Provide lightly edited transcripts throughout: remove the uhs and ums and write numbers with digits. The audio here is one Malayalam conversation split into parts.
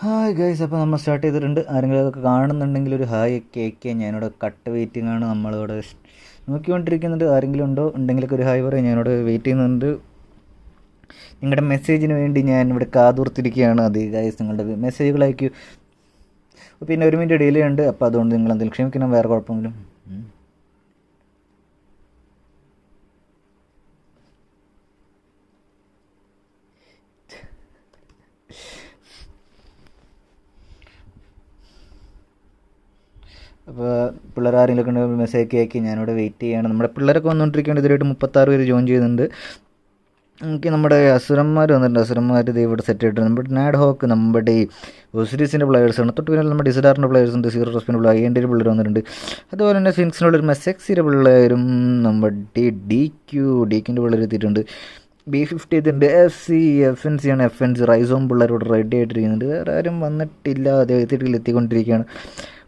ഹായ് ഗൈസ്, അപ്പോൾ നമ്മൾ സ്റ്റാർട്ട് ചെയ്തിട്ടുണ്ട്. ആരെങ്കിലും അതൊക്കെ കാണുന്നുണ്ടെങ്കിൽ ഒരു ഹായ് ഒക്കെ അയക്കുക. ഞാനിവിടെ കട്ട് വെയിറ്റിംഗ് ആണ്, നമ്മളിവിടെ നോക്കിക്കൊണ്ടിരിക്കുന്നുണ്ട്. ആരെങ്കിലും ഉണ്ടെങ്കിലൊക്കെ ഒരു ഹായ് പറയാം. ഞാനിവിടെ വെയിറ്റ് ചെയ്യുന്നുണ്ട്. നിങ്ങളുടെ മെസ്സേജിന് വേണ്ടി ഞാൻ ഇവിടെ കാതോർത്തിരിക്കുകയാണ്. അത് ഗൈസ്, നിങ്ങളുടെ മെസ്സേജുകൾ അയക്കൂ. പിന്നെ 1 മിനിറ്റ് ഡിലേ ഉണ്ട്, അപ്പോൾ അതുകൊണ്ട് നിങ്ങൾ എന്തെങ്കിലും ക്ഷമിക്കണം, വേറെ കുഴപ്പമെങ്കിലും. അപ്പോൾ പിള്ളേർ ആരെങ്കിലുമൊക്കെ ഉണ്ടെങ്കിൽ മെസ്സേജ് അയക്കി. ഞാനിവിടെ വെയിറ്റ് ചെയ്യുകയാണ്. നമ്മുടെ പിള്ളേരൊക്കെ വന്നുകൊണ്ടിരിക്കുകയാണ്. ഇതിലായിട്ട് 36 പേര് ജോയിൻ ചെയ്യുന്നുണ്ട്. എനിക്ക് നമ്മുടെ അസുരന്മാർ വന്നിട്ടുണ്ട്. അസുരന്മാർ ഇത് ഇവിടെ സെറ്റ് ആയിട്ടുണ്ട്. നമ്മുടെ നാഡ് ഹോക്ക്, നമ്മുടെ ഈ ഒസിരിസിൻ്റെ പ്ലെയേഴ്സാണ്. തൊട്ട് പിന്നെ നമ്മുടെ ഡിസഡാറിൻ്റെ പ്ലെയേഴ്സ് ഉണ്ട്. സീറോ റെസ്പിൻ്റെ പ്ലെയർ, AND പിള്ളേർ വന്നിട്ടുണ്ട്. അതുപോലെ തന്നെ സ്ഫിനിക്സിനുള്ളൊരു മെസ്സെക്സിൻ്റെ പിള്ളേരും നമ്മുടെ DQൻ്റെ പിള്ളേർ എത്തിയിട്ടുണ്ട്. B50 എത്തിയിട്ടുണ്ട്. FNC ആണ്. FNC റൈസോം പിള്ളേർ ഇവിടെ റെഡി ആയിട്ടിരിക്കുന്നുണ്ട്. വേറെ ആരും വന്നിട്ടില്ല, അദ്ദേഹത്തിട്ടിൽ എത്തിക്കൊണ്ടിരിക്കുകയാണ്.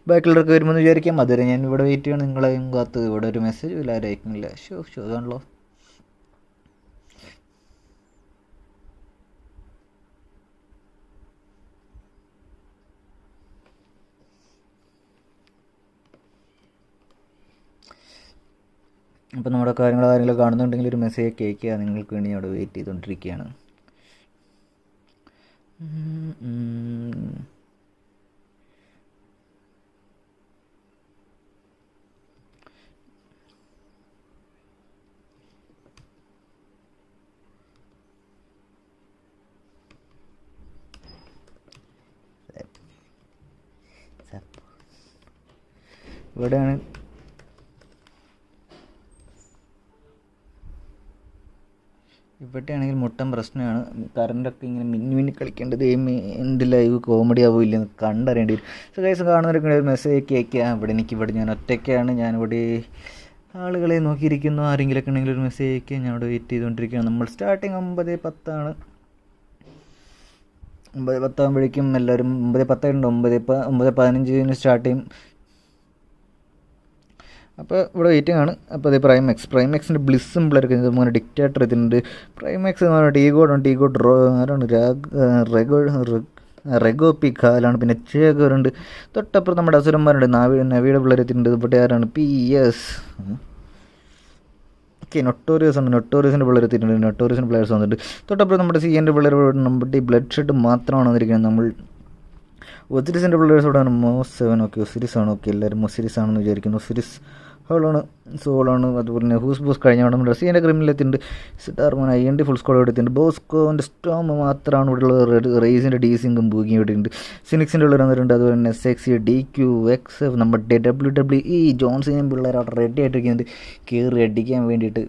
ബാക്കിയുള്ളവർക്ക് വരുമ്പോൾ വിചാരിക്കാം. അതുവരെ ഞാൻ ഇവിടെ വെയിറ്റ് ചെയ്യണം. നിങ്ങളെയും കാത്ത്. ഇവിടെ ഒരു മെസ്സേജ് ഇല്ല, ആരും അയക്കുന്നില്ല. ഷോ അതാണല്ലോ. അപ്പോൾ നമ്മുടെ ആരെങ്കിലും കാണുന്നുണ്ടെങ്കിൽ ഒരു മെസ്സേജ് കേൾക്കുക. നിങ്ങൾക്ക് വേണ്ടി അവിടെ വെയിറ്റ് ചെയ്തുകൊണ്ടിരിക്കുകയാണ്. ഇവിടെയാണ് ഇവിടെയാണെങ്കിൽ മുട്ടൻ പ്രശ്നമാണ്. കറണ്ടൊക്കെ ഇങ്ങനെ മിന്നി കളിക്കേണ്ടത്. എന്ത് ലൈവ് കോമഡി ആവില്ലെന്ന് കണ്ടറിയേണ്ടി വരും. സോ ഗൈസ്, കാണുന്നവരൊക്കെ മെസ്സേജ് അയക്കുക. ഇവിടെ ഞാൻ ഒറ്റയ്ക്കാണ്. ഞാനിവിടെ ആളുകളെ നോക്കിയിരിക്കുന്നു. ആരെങ്കിലുമൊക്കെ ഉണ്ടെങ്കിൽ ഒരു മെസ്സേജ് അയക്കുക. ഞാൻ ഇവിടെ വെയിറ്റ് ചെയ്തുകൊണ്ടിരിക്കുകയാണ്. നമ്മൾ സ്റ്റാർട്ടിങ് 9:10 ആണ്. 9:10 ആകുമ്പോഴേക്കും എല്ലാവരും 9:10 ഉണ്ട്. 9:15 സ്റ്റാർട്ട് ചെയ്യും. അപ്പോൾ ഇവിടെ വെയിറ്റിംഗ് ആണ്. അപ്പോൾ അത് പ്രൈമെക്സിൻ്റെ ബ്ലിസ്സും പിള്ളേർക്ക് ഇതുപോലെ ഡിക്റ്റേറ്റർ എത്തുന്നുണ്ട്. പ്രൈമെക്സ് എന്ന് പറഞ്ഞാൽ ടീഗോഡ് ആരാണ് റെഗോപിക് ഹാലാണ്. പിന്നെ ചേകറുണ്ട്. തൊട്ടപ്പുറം നമ്മുടെ അസുരന്മാരുണ്ട്. നവിയുടെ പിള്ളേർ എത്തിയിട്ടുണ്ട്. ഇവിടെ ആരാണ് PS നൊട്ടോറിയസ് ഉണ്ട്. നൊട്ടോറിയസിൻ്റെ പിള്ളേർ എത്തിയിട്ടുണ്ട്. നൊട്ടോറിയസിൻ്റെ പ്ലെയേഴ്സ് വന്നിട്ടുണ്ട്. തൊട്ടപ്പുറം നമ്മുടെ CNൻ്റെ പിള്ളേർ. നമ്മുടെ ഈ ബ്ലഡ് ഷെഡ് മാത്രമാണ് വന്നിരിക്കുന്നത്. നമ്മൾ ഒസിരിസിൻ്റെ പിള്ളേഴ്സ് ഇവിടെയാണ്. MO7 ഓക്കെ, ഒസിരിസ് ആണ്. ഓക്കെ, എല്ലാവരും ഒസിരിസ് ആണെന്ന് വിചാരിക്കുന്നു. ഒസിരിസ് സോളാണ്. അതുപോലെ തന്നെ ബോസ് കഴിഞ്ഞ നമ്മുടെ CNൻ്റെ ക്രിമിനലെത്തിയിട്ടുണ്ട്. സിഡാർമോൻ IND ഫുൾ സ്കോഡ് എടുത്തിട്ടുണ്ട്. ബോസ്കോൻ്റെ സ്റ്റോം മാത്രമാണ് ഇവിടെ ഉള്ളത്. റേസിൻ്റെ ഡീസിങ്കും ബൂഗിയും ഇവിടെയുണ്ട്. ഫിനിക്സിൻ്റെ ഉള്ളിൽ വന്നിട്ടുണ്ട്. അതുപോലെ തന്നെ SX DQ XF നമ്മുടെ WWE ജോൺസിനെയും പിള്ളേർ അവിടെ റെഡി ആയിട്ടിരിക്കുന്നുണ്ട് കയറി അടിക്കാൻ വേണ്ടിയിട്ട്.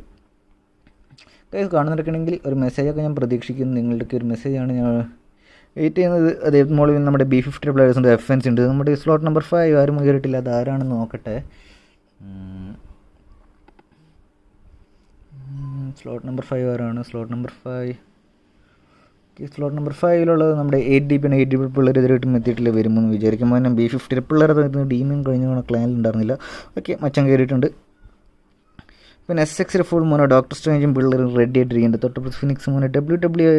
കാണുന്നവരൊക്കെയാണെങ്കിൽ ഒരു മെസ്സേജൊക്കെ ഞാൻ പ്രതീക്ഷിക്കുന്നു. നിങ്ങളുടെയൊക്കെ ഒരു മെസ്സേജാണ് ഞാൻ വെയിറ്റ് ചെയ്യുന്നത്. അതേ മോളിൽ നമ്മുടെ B50 പ്ലെയേഴ്സ് ഉണ്ട്. FNC ഉണ്ട്. നമ്മുടെ സ്ലോട്ട് നമ്പർ 5 ആരും കയറിയിട്ടില്ല. അത് ആരാണെന്ന് നോക്കട്ടെ. സ്ലോട്ട് നമ്പർ 5 ആരാണ്? സ്ലോട്ട് നമ്പർ 5 നമ്മുടെ 8DP പിള്ളേർ എതിരായിട്ടും എത്തിയിട്ടില്ല. വരുമെന്ന് വിചാരിക്കുമ്പോൾ തന്നെ B50 പിള്ളേർ ഡീമും കഴിഞ്ഞ ക്ലാനിൽ ഉണ്ടായിരുന്നില്ല. ഓക്കെ, മച്ചം കയറിയിട്ടുണ്ട്. പിന്നെ SX ഫുൾ മോനോ ഡോക്ടർ സ്ട്രേഞ്ചും പിള്ളേരും റെഡി ആയിട്ടിരിക്കുന്നുണ്ട്. തൊട്ടപ്പുറത്ത് ഫിനിക്സ് മോനോ WWE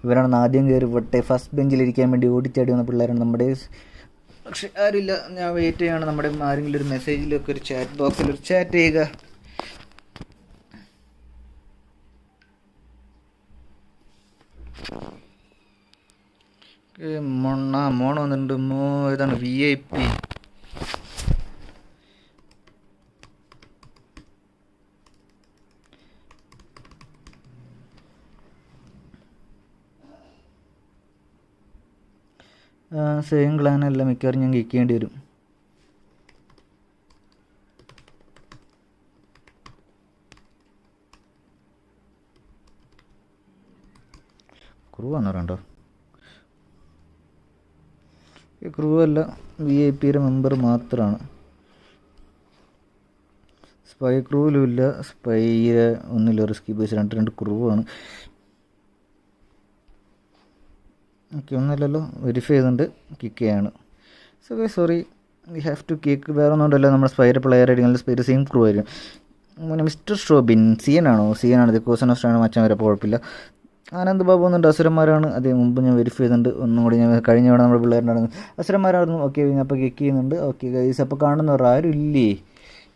ഇവരാണ് ആദ്യം കയറി വിട്ടെ. ഫസ്റ്റ് ബെഞ്ചിലിരിക്കാൻ വേണ്ടി ഓടിച്ചാടി വന്ന പിള്ളേരാണ് നമ്മുടെ. പക്ഷെ ആരുമില്ല. ഞാൻ വെയിറ്റ് ചെയ്യാണ്. നമ്മുടെ ആരെങ്കിലും ഒരു മെസ്സേജിലൊക്കെ ഒരു ചാറ്റ് ബോക്സിൽ ഒരു ചാറ്റ് ചെയ്യുക. മോണോ വന്നിട്ടുണ്ട്. ഇതാണ് VIP. സെയിം ക്ലാനല്ല, മിക്കവാറും ഞാൻ കിക്കേണ്ടി വരും. ക്രൂ വന്നോ? ഈ ക്രൂ അല്ല, VIP മെമ്പർ മാത്രമാണ്. സ്പൈ ക്രൂവിലും ഇല്ല. സ്പൈയെ ഒന്നുമില്ല. റിസ്കി ബേസ് രണ്ട് ക്രൂ ആണ്. ഓക്കെ, ഒന്നുമില്ലല്ലോ. വെരിഫൈ ചെയ്തുകൊണ്ട് കിക്ക് ചെയ്യാണ്. Sorry, we have to kick. വേറെ ഒന്നും ഉണ്ടല്ലോ. നമ്മുടെ സ്പൈയുടെ പ്ലെയർ ആയിരിക്കും. സ്പൈയുടെ സെയിം ക്രൂ ആയിരിക്കും. മിസ്റ്റർ ഷോബിൻ CN ആണോ? CN ആണ്. ഇത് COSA NOSTRA ആണ്. മച്ചാൻ വരെ കുഴപ്പമില്ല. ആനന്ദ് ബാബു എന്നുണ്ട്, അസുരന്മാരാണ്. അതേ മുമ്പ് ഞാൻ വെരിഫൈ ചെയ്തിട്ടുണ്ട്, ഒന്നും കൂടി ഞാൻ കഴിഞ്ഞ തവണ നമ്മുടെ പിള്ളേരുണ്ടായിരുന്നു അസുരന്മാരായിരുന്നു. ഓക്കെ, അപ്പോൾ ക്ലിക്ക് ചെയ്യുന്നുണ്ട്. ഓക്കെ ഗൈസ്, അപ്പോൾ കാണുന്നവർ ആരും ഇല്ലേ?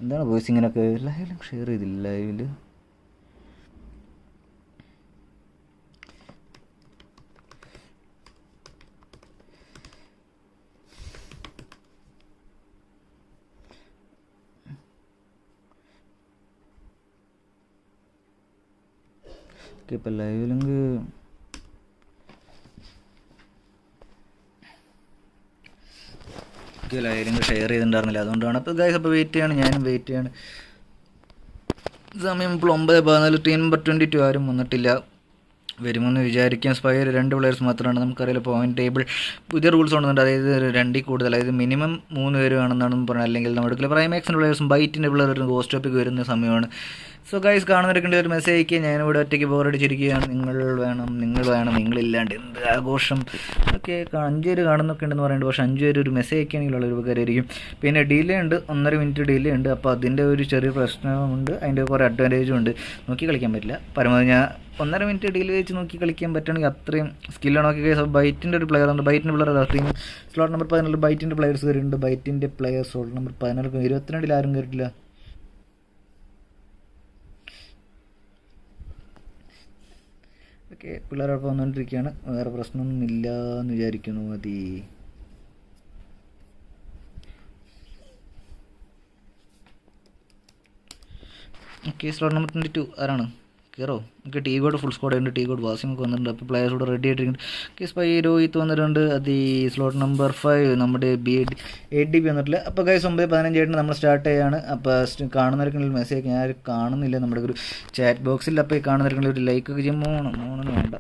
എന്താണ് വോയിസ് ഇങ്ങനെയൊക്കെ? ലൈവിലും ഷെയർ ചെയ്തില്ല ലൈവിൽ. ഓക്കെ, ഇപ്പോൾ ലൈവിലെങ്കിൽ ലൈവിലെങ്കിൽ ഷെയർ ചെയ്തിട്ടുണ്ടായിരുന്നില്ല, അതുകൊണ്ടാണ്. അപ്പോൾ ഗൈസ്, അപ്പോൾ വെയിറ്റ് ചെയ്യാണ്, ഞാനും വെയിറ്റ് ചെയ്യാണ്. സമയം ഇപ്പോൾ 9:14. ടീം നമ്പർ 22 ആരും വന്നിട്ടില്ല. വരുമെന്ന് വിചാരിക്കാം. സ്പൈർ 2 പ്ലെയേഴ്സ് മാത്രമാണ്. നമുക്കറിയില്ല പോയിന്റ് ടേബിൾ പുതിയ റൂൾസ് കൊണ്ടുണ്ട്, അതായത് 2 കൂടുതൽ, അതായത് മിനിമം 3 പേര് വേണമെന്നാണ് പറഞ്ഞത്. അല്ലെങ്കിൽ നമ്മുടെ പ്രൈമാക്സിൻ്റെ പ്ലെയേഴ്സും ബൈറ്റിൻ്റെ പിള്ളേർ ഗോസ്റ്റ് ടോപ്പിക്ക് വരുന്ന സമയമാണ്. സോ ഗൈസ്, കാണുന്നവരൊക്കെ ഒരു മെസ്സേജ് അയക്കുക. ഞാനിവിടെ ഒറ്റയ്ക്ക് ബോറടിച്ചിരിക്കുകയാണ്. നിങ്ങൾ വേണം, നിങ്ങളില്ലാണ്ട് എന്ത് ആഘോഷം. ഓക്കെ, 5 പേര് കാണുന്നൊക്കെ ഉണ്ടെന്ന് പറയുന്നുണ്ട്, പക്ഷേ 5 പേര് ഒരു മെസ്സേജ് അയക്കുകയാണെങ്കിലുള്ള ഒരു ഉപകാരമായിരിക്കും. പിന്നെ ഡിലേ ഉണ്ട്, 1.5 മിനിറ്റ് ഡിലേ ഉണ്ട്. അപ്പോൾ അതിൻ്റെ ഒരു ചെറിയ പ്രശ്നമുണ്ട്, അതിൻ്റെ കുറേ അഡ്വാൻറ്റേജും ഉണ്ട്. നോക്കി കളിക്കാൻ പറ്റില്ല. പരമാവധി ഞാൻ 1.5 മിനിറ്റ് ഡിലേ വെച്ച് നോക്കി കളിക്കാൻ പറ്റുകയാണെങ്കിൽ അത്രയും സ്കില്ലാണ്. നോക്കി ഗൈസ്, ബൈറ്റിൻ്റെ ഒരു പ്ലെയർ ഉണ്ട്. ബൈറ്റിൻ്റെ പ്ലെയർ അത്രയും സ്ലോട്ട് നമ്പർ 14 ബൈറ്റിൻ്റെ പ്ലെയേഴ്സ് കയറിയിട്ടുണ്ട്. ബൈറ്റിൻ്റെ പ്ലെയർ സ്ലോട്ട് നമ്പർ 14 22 ആരും കയറിയിട്ടില്ല. ഓക്കെ, പിള്ളേരൊപ്പം വന്നുകൊണ്ടിരിക്കുകയാണ്. വേറെ പ്രശ്നമൊന്നും ഇല്ല എന്ന് വിചാരിക്കുന്നു. മതി. ഓക്കെ, സ്ലോട്ട് നമ്പർ 22 ആരാണ്? കയറോ? നമുക്ക് ടീ ഗോഡ് ഫുൾ സ്ക്വാഡ് ഉണ്ട്. ടീ ഗോഡ് വാസിമൊക്കെ വന്നിട്ടുണ്ട്. അപ്പോൾ പ്ലെയേഴ്സ് കൂടെ റെഡി ആയിട്ടിരിക്കുന്നുണ്ട്. ഓക്കെ, സ്പൈ രോഹിത് വന്നിട്ടുണ്ട്. അത് ഈ സ്ലോട്ട് നമ്പർ 5 നമ്മുടെ 8 DB വന്നിട്ടില്ല. അപ്പോൾ ഗൈസ് 9:15 ആയിട്ട് നമ്മൾ സ്റ്റാർട്ട് ചെയ്യുകയാണ്. അപ്പോൾ കാണുന്നവർക്കുള്ള മെസ്സേജ് ഞാൻ കാണുന്നില്ല നമ്മുടെ ഒരു ചാറ്റ് ബോക്സിൽ. അപ്പോൾ ഈ കാണുന്നവർക്കുള്ള ഒരു ലൈക്ക് ഒക്കെ ചെയ്യാൻ മോണെന്ന് വേണ്ട,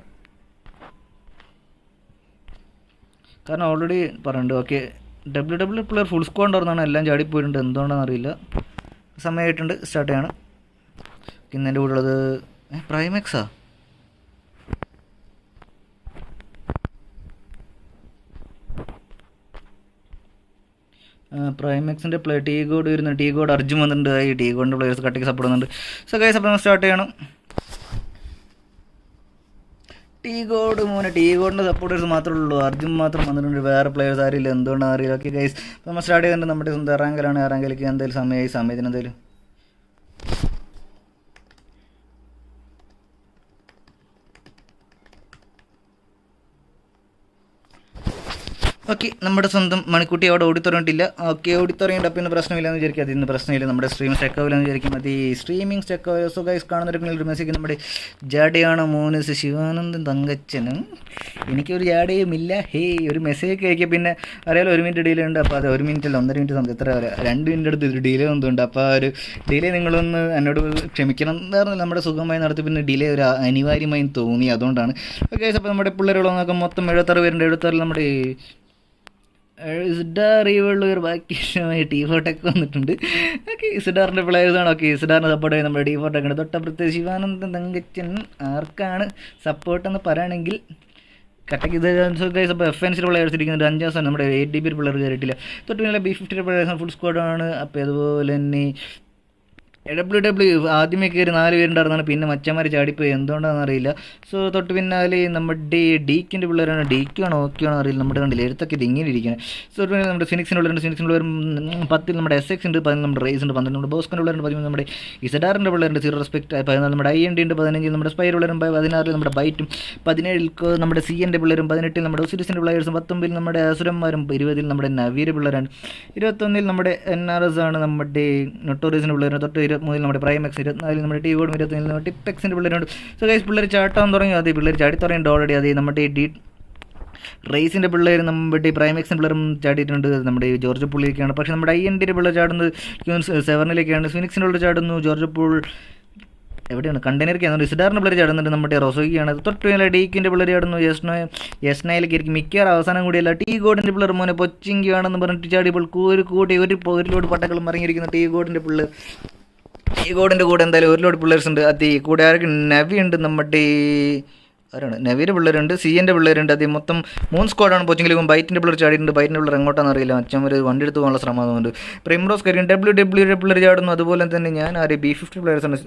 കാരണം ഓൾറെഡി പറയുന്നുണ്ട്. Okay, WWE player full squad ഉണ്ടായിരുന്നാണ്, എല്ലാം ചാടിപ്പോയിട്ടുണ്ട്. എന്തുകൊണ്ടാണെന്ന് അറിയില്ല. സമയമായിട്ടുണ്ട്, സ്റ്റാർട്ട് ചെയ്യാണ്. ഇന്ന് എൻ്റെ കൂടെ ഉള്ളത് പ്രൈമാക്സാ. പ്രൈമാക്സിൻ്റെ പ്ലേ ടീ ഗോഡ് വരുന്നുണ്ട്. ടീ ഗോഡ് അർജുൻ വന്നിട്ടുണ്ട്. ഈ ടീ ഗോഡിൻ്റെ പ്ലേയേഴ്സ് കട്ടിക്ക് സപ്പോർട്ട് ചെയ്യുന്നുണ്ട്. സോ ഗൈസ്, അപ്പോൾ സ്റ്റാർട്ട് ചെയ്യണം. ടീ ഗോഡ് മോനെ, ടീ ഗോഡിൻ്റെ സപ്പോർട്ടേഴ്സ് മാത്രമേ ഉള്ളൂ. അർജുൻ മാത്രം വന്നിട്ടുണ്ട്, വേറെ പ്ലേയേഴ്സ് ആരില്ല. എന്തുകൊണ്ടാണെന്ന് അറിയില്ല. ഓക്കെ ഗൈസ്, അപ്പോൾ നമ്മൾ സ്റ്റാർട്ട് ചെയ്യുന്നുണ്ട്. നമ്മുടെ സ്വന്തം റാങ്കിലാണ്. റാങ്കിലേക്ക് എന്തായാലും സമയത്തിന് എന്തായാലും ഓക്കെ, നമ്മുടെ സ്വന്തം മണിക്കുട്ടി അവിടെ ഓടിത്തുറങ്ങിയിട്ടില്ല. ഓക്കെ, ഓടിത്തുറങ്ങിയിട്ട് അപ്പോൾ ഇന്ന് പ്രശ്നമില്ലെന്ന് വിചാരിക്കും. അതിന്ന് പ്രശ്നമില്ല, നമ്മുടെ സ്ട്രീം സ്റ്റക്ക് ആവില്ലെന്ന് വിചാരിക്കും. അത് ഈ സ്ട്രീമിംഗ് സ്റ്റക്ക് ആവുക. സോ ഗൈസ്, കാണുന്നവർക്ക് മെസ്സേജ് നമ്മുടെ ജാഡയാണ് മോനസ് ശിവാനന്ദൻ തങ്കച്ചനും. എനിക്കൊരു ജാഡയും ഇല്ല. ഒരു മെസ്സേജ് അയക്കുക. പിന്നെ അറിയാലോ 1 മിനിറ്റ് ഡിലേ ഉണ്ട്. അപ്പോൾ അത് 1 മിനിറ്റ് അല്ല, 1.5 മിനിറ്റ് എത്ര 2 മിനിറ്റ് അടുത്ത് ഒരു ഡിലേ ഒന്നുണ്ട്. അപ്പോൾ ആ ഒരു ഡിലേ നിങ്ങളൊന്ന് എന്നോട് ക്ഷമിക്കണം. എന്തായിരുന്നു നമ്മുടെ സുഖമായി നടത്തി, പിന്നെ ഡിലേ ഒരു അനിവാര്യമായും തോന്നി, അതുകൊണ്ടാണ്. ഓക്കെ ഗൈസ്, അപ്പോൾ നമ്മുടെ പിള്ളേരുള്ള നോക്കാം. മൊത്തം 76 പേരുണ്ട്. 76 നമ്മുടെ ഇസ്ഡാർ ഒരു ബാക്കി T4 വന്നിട്ടുണ്ട്. ഓക്കെ, ഇസ്ഡാറിൻ്റെ പ്ലെയേഴ്സാണ്. ഓക്കെ, ഇസ്ഡാറിനെ സപ്പോർട്ട് ചെയ്യുന്ന നമ്മുടെ T4 ഉണ്ട്. തൊട്ടപ്പുറത്ത് ശിവാനന്ദൻ തങ്കച്ചൻ. ആർക്കാണ് സപ്പോർട്ടെന്ന് പറയുകയാണെങ്കിൽ കട്ടക്ക് ഇത് ഗൈസ്. അപ്പോൾ FNC പ്ലെയേഴ്സ് ഇരിക്കുന്നുണ്ട്. 5 ദിവസം നമ്മുടെ 8 DB പിള്ളേർ കയറിയിട്ടില്ല. തൊട്ട് പിന്നെ B50 പ്ലെയേഴ്സാണ്, ഫുൾ സ്ക്വാഡാണ്. അപ്പോൾ അതുപോലെ തന്നെ WWE ആദ്യമേ കയറി 4 പേരുണ്ടായിരുന്നാണ്, പിന്നെ മച്ചന്മാർ ചാടിപ്പോയി, എന്തുകൊണ്ടാണെന്ന് അറിയില്ല. സോ തൊട്ട് പിന്നാലെ നമ്മുടെ ഡീക്കിൻ്റെ പിള്ളേരാണ്. ഡീക്കാണോ ഓക്കെയാണോ അറിയില്ല. നമ്മുടെ കണ്ടില്ല എഴുത്തൊക്കെ ഇത് ഇങ്ങനെ ഇരിക്കുന്നത്. സോ പിന്നെ നമ്മുടെ ഫിനിക്സിൻ്റെ പിള്ളേരുണ്ട്. ഫിനിക്സിൻ്റെ പിള്ളേർ 10 നമ്മുടെ SX ഉണ്ട്, 15 നമ്മുടെ റേസ് ഉണ്ട്, 12 നമ്മുടെ ബോസ്കോൻ്റെ പിള്ളേരുണ്ട്, 13 നമ്മുടെ ZRൻ്റെ പിള്ളേരുണ്ട്, ZRESPECT 14 നമ്മുടെ IND ഉണ്ട്, 15 നമ്മുടെ സ്പൈർ പിള്ളേരും, 16 നമ്മുടെ ബൈറ്റും, 17 നമ്മുടെ CNൻ്റെ പിള്ളേരും, 18 നമ്മുടെ OSIRISൻ്റെ പിള്ളേഴ്സും, 19 നമ്മുടെ അസുരന്മാരും, 20 നമ്മുടെ നവിയുടെ പിള്ളേരാണ്, 21 നമ്മുടെ NRS ആണ് നമ്മുടെ നൊട്ടോറിയസിൻ്റെ പിള്ളേരാണ്, തൊട്ട് 23 നമ്മുടെ പ്രൈമാക്സ്, 24 നമ്മുടെ ടീ ഗോഡും, 25 നമ്മുടെ TiPxൻ്റെ പിള്ളേരുണ്ട്. സോ ഗൈസ്, പിള്ളേർ ചാട്ടാൻ തുടങ്ങി. അതേ പിള്ളേർ ചാടി തുടങ്ങിയിട്ട് ഓൾറെഡി. അതേ നമ്മുടെ റേസിൻ്റെ പിള്ളേർ നമ്മുടെ പ്രൈമാക്സിൻ്റെ പിള്ളേരും ചാടിയിട്ടുണ്ട്. നമ്മുടെ ജോർജ് പുള്ളിയൊക്കെയാണ്. പക്ഷേ നമ്മുടെ INDൻ്റെ പിള്ളേർ ചാടുന്നത് 7-ലേക്കാണ്. ഫിനിക്സിൻ്റെ പിള്ളേർ ചാടുന്നു ജോർജ് പുൾ എവിടെയാണ് കണ്ടെയ്നറിക്കാണ്. ഇസ്ഡാറിൻ്റെ പിള്ളേർ ചാടുന്നുണ്ട് നമ്മുടെ റൊസോയ്ക്കാണ്. തൊട്ട് മേലെ ഡീക്കിൻ്റെ പിള്ളേർ ചാടുന്നു യെസ്നയിലേക്ക് ആയിരിക്കും മിക്കവാറും അവസാനം കൂടിയല്ല. ടീ ഗോഡിൻ്റെ പിള്ളേർ മോനെ പൊച്ചിങ്കിയാണെന്ന് പറഞ്ഞിട്ട് ചാടിയപ്പോൾ ഒരു ലോഡ് പട്ടകളും ഇറങ്ങിയിരിക്കുന്നു. ടീ ഗോഡിൻ്റെ കൂടെ എന്തായാലും 1 ലോഡ് പിള്ളേഴ്സ് ഉണ്ട്. അത് കൂടെ ആർക്ക് നവി ഉണ്ട്, നമ്മുടെ ആരാണ് നവിയുടെ പിള്ളേരുണ്ട്, CNൻ്റെ പിള്ളേരുണ്ട്. അത് മൊത്തം 3 സ്ക്വാഡാണ് പോച്ചെങ്കിലും ബൈറ്റിൻ്റെ പിള്ളേർ ചാടിയിട്ടുണ്ട്. ബൈറ്റിൻ്റെ പിള്ളേർ എങ്ങോട്ടാണെന്ന് അറിയില്ല. അച്ഛൻ ഒരു വണ്ടി എടുത്ത് പോകാനുള്ള ശ്രമം ആകുന്നുണ്ട്. പ്രിംറോസ് കാര്യം WWയുടെ പിള്ളേർ ചാടുന്നു. അതുപോലെ തന്നെ ഞാൻ ആര് B50 പിള്ളേഴ്സാണ്,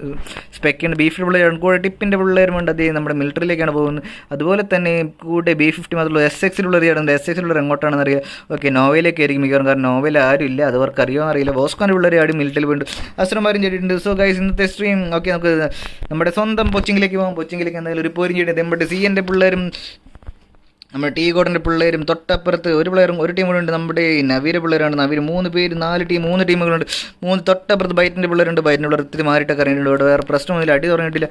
സ്പെക്കിൻ്റെ B50 പിള്ളേർ ചാടും. കൂടെ ടിപ്പിൻ്റെ പിള്ളേരുമുണ്ട്. അത് നമ്മുടെ മിലിറ്ററിയിലേക്കാണ് പോകുന്നത്. അതുപോലെ തന്നെ കൂടെ B50 മാത്രമല്ല SXലുള്ള ചാടുന്നുണ്ട്. SXലുള്ള എങ്ങോട്ടാണെന്ന് അറിയില്ല. ഓക്കെ, നോവയിലേക്ക് ആയിരിക്കും മിക്കവാറും, കാരണം നോവയിൽ ആരും ഇല്ല, അത് അവർക്ക് അറിയാൻ അറിയില്ല. ബോസ്കോൻ്റെ പിള്ളേർ ചാടി മിലിറ്ററിയിൽ പോയിട്ടുണ്ട്. അസുരന്മാരും ചാടിയിട്ടുണ്ട്. സോ ഗൈസ്, ഇന്നത്തെ സ്ട്രീം ഓക്കെ, നമുക്ക് നമ്മുടെ സ്വന്തം പൊച്ചിങ്ങിലേക്ക് പോകാം. പൊച്ചിങ്ങിലേക്ക് എന്തായാലും ഒരു പോരും ചെയ്യേണ്ടത് നമ്മുടെ CNൻ്റെ പിള്ളേരും നമ്മുടെ ടീ കോഡിൻ്റെ പിള്ളേരും തൊട്ടപ്പുറത്ത് ഒരു ടീം കൂടെ ഉണ്ട്. നമ്മുടെ നവിയുടെ പിള്ളേരാണ്. നവിയിൽ 3 പേര് 3 ടീമുകളുണ്ട്. തൊട്ടപ്പുറത്ത് ബൈറ്റിൻ്റെ പിള്ളേരുണ്ട്. ബൈറ്റിൻ്റെ പിള്ളേർ ഒത്തിരി മാറിയിട്ടൊക്കെ അറിയുന്നുണ്ട്. ഇവിടെ വേറെ പ്രശ്നമൊന്നുമില്ല, അടി തുടങ്ങിയിട്ടില്ല.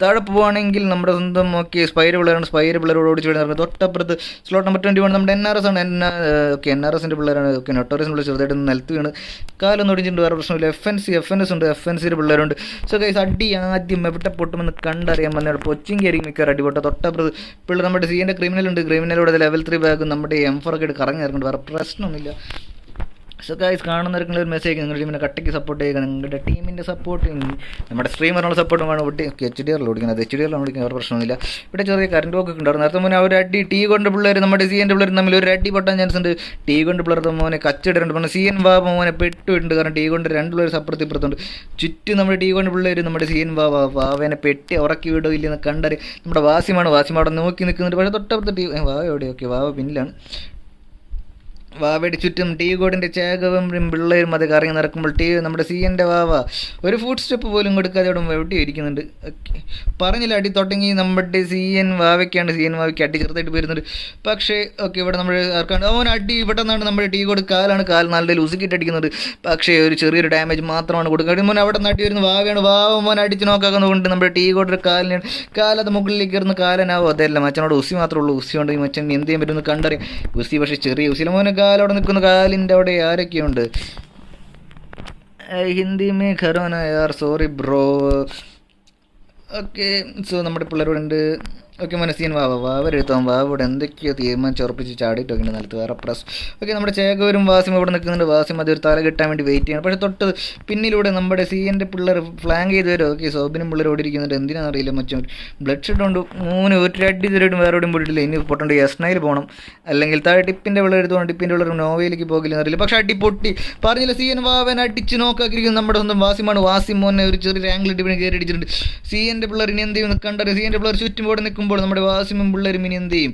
താഴെ പോവുകയാണെങ്കിൽ നമ്മുടെ സ്വന്തം ഓക്കെ സ്പൈര് പിള്ളേരാണ്. സ്പൈര് പിള്ളേരോട് ഓടിച്ച് നടക്കുന്നത്. തൊട്ടപ്പുറത്ത് സ്ലോട്ട് നമ്പർ 21 നമ്മുടെ NRS ആണ്. ഓക്കെ, NRSൻ്റെ പിള്ളേരാണ്. ഓക്കെ, നൊട്ടോറിയസിൻ്റെ പിള്ളേർ ചെറുതായിട്ട് നിലത്ത് വീണ് കാലൊന്നും ഒടിച്ചിട്ടുണ്ട്. വേറെ പ്രശ്നമില്ല. FNS ഉണ്ട്. FNCയുടെ പിള്ളേരുണ്ട്. സോ ഗൈസ്, അടി ആദ്യം എവിടെ പൊട്ടുമെന്ന് കണ്ടറിയാൻ വന്നാൽ പൊച്ചിങ് ആയിരിക്കും മിക്കവാറും അടി പൊട്ട. തൊട്ടപ്പുറത്ത് പിള്ളേർ നമ്മുടെ CNൻ്റെ ക്രിമിനൽ ഉണ്ട്. ക്രിമിനലോടെ level 3 ബാഗും നമ്മുടെ M4 ഒക്കെ കറങ്ങി ഇറങ്ങുന്നുണ്ട്. വേറെ പ്രശ്നമൊന്നുമില്ല. സോ ഗൈസ്, കാണുന്നവർക്കുള്ള ഒരു മെസ്സേജ്, നിങ്ങളുടെ ടീമിനെ കട്ടയ്ക്ക് സപ്പോർട്ട് ചെയ്യുക. നിങ്ങളുടെ ടീമിൻ്റെ സപ്പോർട്ട് നമ്മുടെ സ്ട്രീമറിനുള്ള സപ്പോർട്ടും കാണും. HDRൽ ഓടിക്കുന്നത്, HDRലാണ് ഓടിക്കുന്നത്. വേറെ പ്രശ്നമൊന്നുമില്ല. ഇവിടെ ചെറിയ കറണ്ട് ഒക്കെ ഉണ്ടായിരുന്നു. നേരത്തെ മോനെ ഒരു അടി ടീ കൊണ്ട് പിള്ളേർ നമ്മുടെ CNൻ്റെ പിള്ളേർ തമ്മിൽ ഒരു അടി പൊട്ടാൻ ചാൻസ് ഉണ്ട്. ടീ കൊണ്ട് പിള്ളേർ മോനെ കച്ചിടുന്നുണ്ട്. പറഞ്ഞാൽ CN മോനെ പെട്ടിട്ടുണ്ട്. കാരണം ടീ കൊണ്ട് 2 പിള്ളേർ അപ്പുറത്ത് ഇപ്പുറത്തുണ്ട്. ചുറ്റും നമ്മുടെ ടീ കൊണ്ട് പിള്ളേർ നമ്മുടെ CN വാവേനെ പെട്ടി ഉറക്കി വിടോ ഇല്ലെന്ന് കണ്ടറി. നമ്മുടെ വാസിമാണ് അവിടെ നോക്കി നിൽക്കുന്നുണ്ട്. പക്ഷേ തൊട്ടപ്പുറത്ത് വാവ എവിടെ? ഓക്കെ, വാവ പിന്നിലാണ്. വാവയുടെ ചുറ്റും ടീ കോഡിൻ്റെ ചേകവും പിള്ളേരും അത് കറങ്ങി നടക്കുമ്പോൾ നമ്മുടെ CNൻ്റെ വാവ ഒരു ഫുഡ് സ്റ്റെപ്പ് പോലും കൊടുക്കാതെ അവിടെ എവിടെ ഇരിക്കുന്നുണ്ട്. ഓക്കെ, പറഞ്ഞില്ല അടി തുടങ്ങി നമ്മുടെ CN വാവയ്ക്ക് അടി ചെറുതായിട്ട് വരുന്നുണ്ട്. പക്ഷേ ഓക്കെ, ഇവിടെ നമ്മൾ ആർക്കാണ് അവൻ അടി ഇവിടെ നിന്നാണ് നമ്മുടെ ടീ കോഡ് കാൽ നല്ല ലൂസിക്കിട്ട് അടിക്കുന്നത്. പക്ഷേ ഒരു ചെറിയൊരു ഡാമേജ് മാത്രമാണ് കൊടുക്കുക. മോൻ അവിടെ നടി വരുന്ന വാവ മോൻ അടിച്ച് നോക്കാവുന്നതുകൊണ്ട് നമ്മുടെ ടീ കോഡിൻ്റെ കാലത് മുകളിലേക്ക് കയറുന്ന കാലനാവും. അതല്ല, മച്ചനോട് ഉസി മാത്രമേ ഉള്ളൂ. ഉസി കൊണ്ട് ഈ മച്ചൻ എന്ത് ചെയ്യാൻ പറ്റുമെന്ന് കണ്ടറിയാം. ഉസി പക്ഷേ ചെറിയ ഉസിയിലെ മോനെ അവിടെ നിൽക്കുന്ന കാലിൻ്റെ അവിടെ ആരൊക്കെയുണ്ട്? ഹിന്ദി മേ ഖരോന യാർ, സോറി ബ്രോ. ഓക്കെ, സോ നമ്മുടെ പിള്ളേരോടുണ്ട്. ഓക്കെ, മനസ്സിൻ വാവരെടുത്താൽ വാവോട് എന്തൊക്കെയോ തീരുമാനിച്ചുറപ്പിച്ച് ചാടിയിട്ടൊക്കെ ഉണ്ട് നിലത്ത്. വേറെ പ്രസ്. ഓക്കെ, നമ്മുടെ ചേകവരും വാസിം ഇവിടെ നിൽക്കുന്നുണ്ട്. വാസിം അതൊരു തല കിട്ടാൻ വേണ്ടി വെയിറ്റ് ചെയ്യണം. പക്ഷേ തൊട്ട് പിന്നിലൂടെ നമ്മുടെ CNൻ്റെ പിള്ളേർ ഫ്ലാങ്ക് ചെയ്ത് വരും. ഓക്കെ, സോബിനും പിള്ളേർ ഓടിയിരിക്കുന്നുണ്ട്. എന്തിനാണെന്നറിയില്ല. മറ്റും ബ്ലഡ് ഷെഡ് കൊണ്ട് 3 ഒരു അടി ഇതുവരെയായിട്ടും വേറെ എവിടെയും പോയിട്ടില്ല. ഇനി പൊട്ടേണ്ട SNIൽ പോകണം, അല്ലെങ്കിൽ താഴെ ടിപ്പിൻ്റെ പിള്ളേർ എടുത്തോണം. ടിപ്പിൻ്റെ പിള്ളേർ നോവയിലേക്ക് പോകില്ലെന്ന് അറിയില്ല. പക്ഷേ അടി പൊട്ടി. പറഞ്ഞില്ല, CN വാവൻ അടിച്ച് നോക്കാക്കിയിരിക്കുന്നത് നമ്മുടെ സ്വന്തം വാസിമാണ്. വാസിം മോനെ ഒരു ചെറിയ ആംഗിൾ ടിപ്പിന് കയറി അടിച്ചിട്ടുണ്ട്. CNൻ്റെ പിള്ളേർ ഇനി എന്ത് ചെയ്യുമെന്ന് കണ്ടറിയാം. CNൻ്റെ പിള്ളേർ ചുറ്റും ഇവിടെ നിൽക്കുമ്പോൾ നമ്മുടെ വാസിമും പിള്ളേരും ഇനി എന്ത് ചെയ്യും?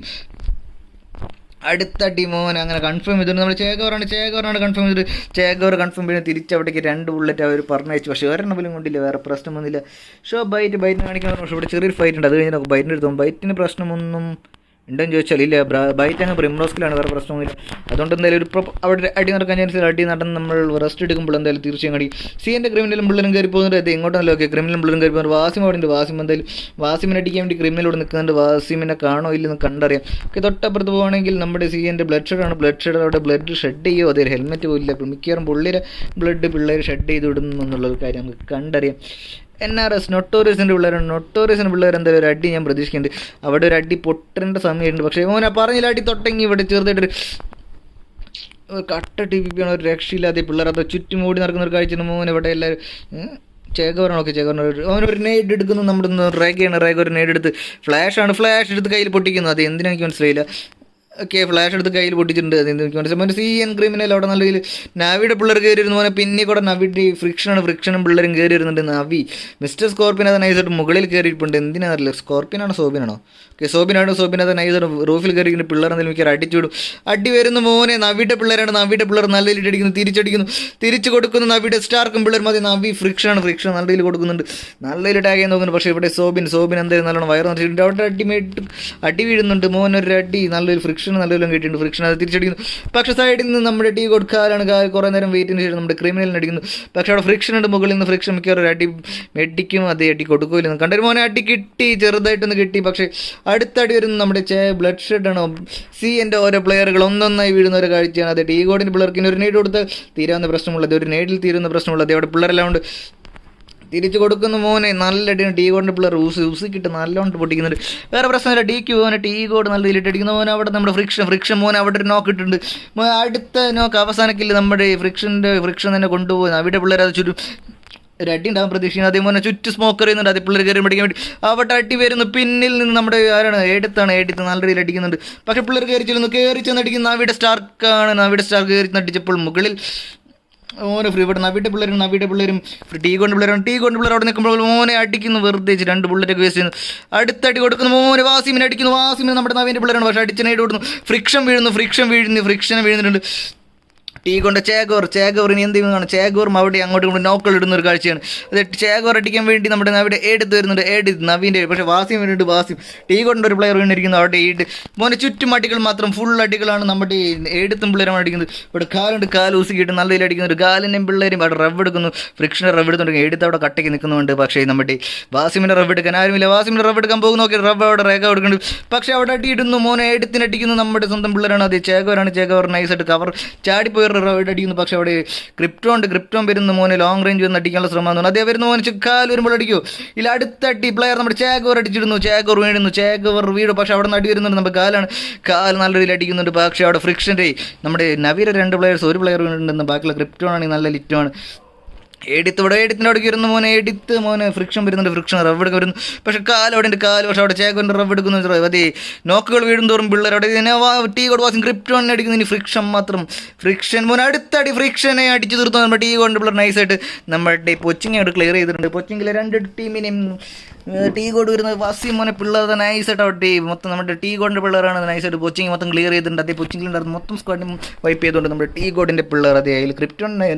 അടുത്ത ടീമോൻ അങ്ങനെ കൺഫേം ചെയ്തിട്ടുണ്ട്. നമ്മൾ ചേകവറാണ് കൺഫേം ചെയ്തിട്ട് ചേകവർ കൺഫേം ചെയ്ത് തിരിച്ചവിടേക്ക് 2 ബുള്ളറ്റ് അവർ പറഞ്ഞയച്ചു. പക്ഷേ ഒരെണ്ണം പോലും കൊണ്ടില്ല. വേറെ പ്രശ്നമൊന്നുമില്ല. ബൈറ്റിനെ കാണിക്കാൻ. പക്ഷേ ഇവിടെ ചെറിയൊരു ഫൈറ്റ് ഉണ്ട്. അത് കഴിഞ്ഞ് നമുക്ക് ബൈറ്റിൻ്റെ എടുത്തു. ബൈറ്റിന് പ്രശ്നമൊന്നും ഉണ്ടെന്ന് ചോദിച്ചാൽ ഇല്ല. ബൈറ്റ് അങ്ങ് പ്രിംറോസ്കിലാണ്. വേറെ പ്രശ്നമൊന്നുമില്ല. അതുകൊണ്ട് എന്തായാലും ഒരു അവിടെ അടി നടക്കാൻ ചാൻസ് അടി നടന്ന് നമ്മൾ റെസ്റ്റ് എടുക്കുമ്പോൾ എന്തായാലും തീർച്ചയായും അടി. CNൻ്റെ ക്രിമിനലും പിള്ളേരും കയറി പോകുന്നുണ്ട്. അത് എങ്ങോട്ടല്ലോ? ഓക്കെ, ക്രിമിനലും പിള്ളേരും കയറി പോകുന്നത്. വാസിം അവിടെ ഉണ്ട്. വാസിം എന്തായാലും വാസിമിനെ അടിക്കാൻ വേണ്ടി ക്രിമിനലോട് നിൽക്കുന്നുണ്ട്. വാസിമിനെ കാണോ ഇല്ലെന്ന് കണ്ടറിയാം. ഓക്കെ, തൊട്ടപ്പുറത്ത് പോകുകയാണെങ്കിൽ നമ്മുടെ CNൻ്റെ ബ്ലഡ് ഷെഡ് അവിടെ ബ്ലഡ് ഷെഡ് ചെയ്യുമോ? അതേ ഹെൽമെറ്റ് പോലില്ല. മിക്കവാറും പുള്ളിയുടെ ബ്ലഡ് പിള്ളേർ ഷെഡ് ചെയ്ത് വിടുന്നു എന്നുള്ളൊരു കാര്യം നമുക്ക് കണ്ടറിയാം. NRS നൊട്ടോറിയസിൻ്റെ പിള്ളേരാണ്. നൊട്ടോറിയസിൻ്റെ പിള്ളേർ എന്തായാലും ഒരു അടി ഞാൻ പ്രതീക്ഷിക്കുന്നുണ്ട്. അവിടെ ഒരു അടി പൊട്ടേണ്ട സമയമുണ്ട്. പക്ഷേ മോനെ പറഞ്ഞില്ല അടി തൊട്ടെങ്കിൽ ഇവിടെ ചെറുതായിട്ടൊരു കട്ട TPP ആണ്. ഒരു രക്ഷയില്ലാതെ പിള്ളേർ അത് ചുറ്റും ഓടി നടക്കുന്ന ഒരു കാഴ്ചയാണ്. മോനെ ഇവിടെ എല്ലാവരും ചേകവറാണ്. അവനൊരു നെയ്ഡ് എടുക്കുന്നു. നമ്മുടെ റേഗ ഒരു നെയ്ഡ് എടുത്ത് ഫ്ലാഷ് എടുത്ത് കയ്യിൽ പൊട്ടിക്കുന്നു. അത് എന്തിനാ എനിക്ക് മനസ്സിലായില്ല. ഓക്കെ, ഫ്ലാഷ് എടുത്ത് കയ്യിൽ പൊട്ടിച്ചിട്ടുണ്ട്. അതെന്ത് എനിക്ക് മനസ്സിലായി. CN ക്രിമിനൽ അവിടെ നല്ല രീതിയിൽ നാവിയുടെ പിള്ളേർ കയറിയിരുന്നു. മോനെ പിന്നെ കൂടെ നവിയുടെ ഫ്രിക്ഷനും പിള്ളേരും കയറി വരുന്നുണ്ട്. നവി മിസ്റ്റർ സ്കോർപ്പിൻ അത് നൈസായിട്ട് മുകളിൽ കയറിയിട്ടുണ്ട്. എന്തിനാറില്ല, സ്കോർപ്പിനാണോ സോബിനാണോ? ഓക്കെ, സോബിൻ അത് നൈസായിട്ട് റൂഫിൽ കയറിയിട്ട് പിള്ളേർ എന്തെങ്കിലും മിക്കവാറും അടിച്ചുവിടും. അടി വരുന്ന മോനെ നവിയുടെ പിള്ളേരാണ്. നവിയുടെ പിള്ളേർ നല്ല രീതിയിൽ അടിക്കുന്നു. തിരിച്ചു കൊടുക്കുന്നു. നവിയുടെ സ്റ്റാർക്കും പിള്ളേർ മതി. നവി ഫ്രിക്ഷൻ നല്ല രീതിയിൽ കൊടുക്കുന്നുണ്ട്. നല്ല രീതിയിൽ ടാഗ് ചെയ്യാൻ നോക്കുന്നു. പക്ഷേ ഇവിടെ സോബിൻ എന്തായാലും നല്ലോണം വയറ് നിറച്ചിട്ടുണ്ട്. അവിടെ അടി വീഴുന്നുണ്ട്. മോനൊരു അടി നല്ലൊരു നല്ലൊരു കിട്ടിയിട്ടുണ്ട്. ഫ്രിക്ഷൻ അത് തിരിച്ചടിക്കുന്നു. പക്ഷേ സൈഡിൽ നിന്ന് നമ്മുടെ ടീ കൊടുക്കാനാണ് കുറേ നേരം വെയിറ്റിന് ശേഷം നമ്മുടെ ക്രിമിനലിന് അടിക്കുന്നു. പക്ഷേ അവിടെ ഫ്രിക്ഷൻ ഉണ്ട്. മുകളിൽ നിന്ന് ഫ്രിക്ഷൻ മിക്കവാറും അടി മെഡിക്കും അതേ അടി കൊടുക്കില്ലെന്ന് കണ്ടൊരു മോനെ അടി കിട്ടി. ചെറുതായിട്ടൊന്ന് കിട്ടി. പക്ഷേ അടുത്ത അടി വരുന്നത് നമ്മുടെ ബ്ലഡ് ഷെഡാണോ? CNൻ്റെ ഓരോ പ്ലെയറുകൾ ഒന്നൊന്നായി വീഴുന്ന ഒരു കാഴ്ചയാണ്. അത് ടീ കോഡിൻ്റെ പിള്ളേർക്ക് ഒരു നെയ്ഡ് കൊടുത്താൽ തീരാവുന്ന പ്രശ്നമുള്ളത്. ഒരു നെയ്ഡിൽ തീരുന്ന പ്രശ്നമുള്ളത്. അവിടെ പിള്ളേരെല്ലാം ഉണ്ട്. തിരിച്ചു കൊടുക്കുന്ന മോനെ നല്ല അടിയാണ്. ടീ കോഡിൻ്റെ പിള്ളേർ ഉസിക്കിട്ട് നല്ലോണം പൊട്ടിക്കുന്നുണ്ട്. വേറെ പ്രശ്നമില്ല. DQ മോനെ ടീ കോഡ് നല്ല രീതിയിൽ അടിക്കുന്ന മോനെ. അവിടെ നമ്മുടെ ഫ്രിക്ഷൻ മോനെ അവിടെ ഒരു നോക്ക് ഇട്ടിട്ടുണ്ട്. അടുത്ത നോക്ക് അവസാനക്കില്ല നമ്മുടെ ഫ്രിക്ഷൻ തന്നെ കൊണ്ടുപോകുന്നത്. അവിടെ പിള്ളേർ അത് ചുറ്റും ഒരു അടി ഉണ്ടാകാൻ പ്രതീക്ഷിക്കുന്നത്. അതേപോലെ ചുറ്റും സ്മോക്കർ ചെയ്യുന്നുണ്ട്. അതേ പിള്ളേർ കയറി പിടിക്കാൻ വേണ്ടി അവിടെ അടി വരുന്നു. പിന്നിൽ നിന്ന് നമ്മുടെ ആരാണ് എടുത്ത് നല്ല രീതിയിൽ അടിക്കുന്നുണ്ട്. പക്ഷേ പിള്ളേർ കയറി ചെന്ന് അടിക്കുന്ന നാവിയുടെ സ്റ്റാർക്കാണ്. നാവിയുടെ സ്റ്റാർ കയറി അടിച്ചപ്പോൾ മുകളിൽ ഓരോ ഫ്രീ ഇവിടെ നവിയുടെ പിള്ളേരും ടീ കൊണ്ട് പിള്ളേർ അവിടെ നിൽക്കുമ്പോൾ മോനെ അടിക്കുന്നു. വെറുതെ 2 ബുള്ളറ്റൊക്കെ വേസ്റ്റ് ചെയ്യുന്നു. അടുത്തടി കൊടുക്കുന്നു. മോനെ വാസിമിനെ അടിക്കുന്നു. വാസിമിന് നമ്മുടെ നവീൻ്റെ പിള്ളേരാണ്. പക്ഷേ അടിച്ചനായിട്ട് കൊടുക്കുന്നു. ഫ്രിക്ഷൻ വീഴുന്നുണ്ട്. ടീ കൊണ്ട് ചേഗോറിന് എന്ത് ചെയ്യുന്നതാണ്. ചേഗോറും അവിടെ അങ്ങോട്ടും ഇങ്ങോട്ട് നോക്കൾ ഇടുന്ന ഒരു കാഴ്ചയാണ്. അത് ചേഗോർ അടിക്കാൻ വേണ്ടി നമ്മുടെ അവിടെ എടുത്ത് വരുന്നുണ്ട്. നവീൻ്റെ പക്ഷേ വാസിം വരുന്നുണ്ട്. വാസിം ടീ കൊണ്ട് ഒരു പ്ലെയർ വീണിരിക്കുന്നു. അവിടെ മോനെ ചുറ്റും അടികൾ മാത്രം ഫുൾ അടികളാണ്. നമ്മുടെ എടുത്തും പിള്ളേരാണ് അടിക്കുന്നത്. ഇവിടെ കാല് ഊസിക്കിട്ട് നല്ല രീതിയിൽ അടിക്കുന്നുണ്ട്. കാലിൻ്റെയും പിള്ളേരും അവിടെ റവ് എടുക്കുന്നു. ഫ്രിക്ഷനെ റവ് എടുത്തുണ്ടെങ്കിൽ എടുത്ത് അവിടെ കട്ടയ്ക്ക് നിൽക്കുന്നുണ്ട്. പക്ഷേ നമ്മുടെ വാസിമിനെ റവ് എടുക്കാൻ ആരുമില്ല. വാസിമിനെ റവ് എടുക്കാൻ പോകുന്നു. നോക്കി റവ് അവിടെ റേഖ കൊടുക്കുന്നുണ്ട്. പക്ഷേ അവിടെ അടിയിടുന്നു. മോനെ എടുത്തിനടിക്കുന്നു. നമ്മുടെ സ്വന്തം പിള്ളേരാണ്. അത് ചേഗോർ നൈസായിട്ട് കവർ ചാടിപ്പോയി അടിക്കുന്നു. പക്ഷെ അവിടെ ക്രിപ്റ്റോൺ വരുന്ന മോനെ ലോങ് റേഞ്ച് വന്ന് അടിക്കാനുള്ള ശ്രമം. അതേ വരുന്ന മോനെ കാല് വരുമ്പോൾ അടിക്കോ ഇല്ല. അടുത്തടി പ്ലെയർ നമ്മുടെ ചേഗോർ അടിച്ചിടുന്നു. ചേഗോർ വീഴും. പക്ഷെ അവിടെ നിന്ന് അടി വരുന്നുണ്ട്. നമ്മുടെ കാല് നല്ല രീതിയിൽ അടിക്കുന്നുണ്ട്. പക്ഷേ അവിടെ ഫ്രിക്ഷൻ്റെ നമ്മുടെ നവിയിലെ 2 പ്ലെയേഴ്സ് ഒരു പ്ലെയർ വീണിട്ടുണ്ടെന്ന്. ബാക്കിയുള്ള ക്രിപ്റ്റോൺ ആണെങ്കിൽ നല്ല ലിറ്റുമാണ്. എഡിത്തിൻ്റെ അവിടെ വരുന്നു. മോനെ ഫ്രിക്ഷൻ വരുന്നുണ്ട്. ഫ്രിക്ഷൻ റവ് എടുക്കാൻ വരുന്നു. പക്ഷേ പക്ഷേ അവിടെ ചേഗോൻ്റെ റവ് എടുക്കുന്നു. അതേ നോക്കുകൾ വീഴുന്തോറും പിള്ളേർ അവിടെ ടീ കോഡ് വാസിങ് ക്രിപ്റ്റോണിനെ അടിക്കുന്നു. ഇനി ഫ്രിക്ഷൻ മോനെ അടുത്തടി ഫ്രിക്ഷനെ അടിച്ചു തീർത്തു. നമ്മുടെ ടീ കോഡ് പിള്ളേർ നൈസായിട്ട് നമ്മുടെ പൊച്ചിങ് അവിടെ ക്ലിയർ ചെയ്തിട്ടുണ്ട്. പൊച്ചിങ്ങിലെ 2 ടീമിനെയും ടീ കോഡ് വരുന്നത് വാസിം മോനെ പിള്ളേർ നൈസായിട്ട് അവിടെ മൊത്തം നമ്മുടെ ടീ കോഡിൻ്റെ പിള്ളേരാണ് നൈസായിട്ട് പൊച്ചിങ് മൊത്തം ക്ലിയർ ചെയ്തിട്ടുണ്ട്. അതേ പൊച്ചിങ്ങിലുണ്ടായിരുന്നു മൊത്തം സ്ക്വാഡിനും വൈപ്പ് ചെയ്തുകൊണ്ട് നമ്മുടെ ടീ കോഡിൻ്റെ പിള്ളേർ അതേ അതിൽ ക്രിപ്റ്റോൺ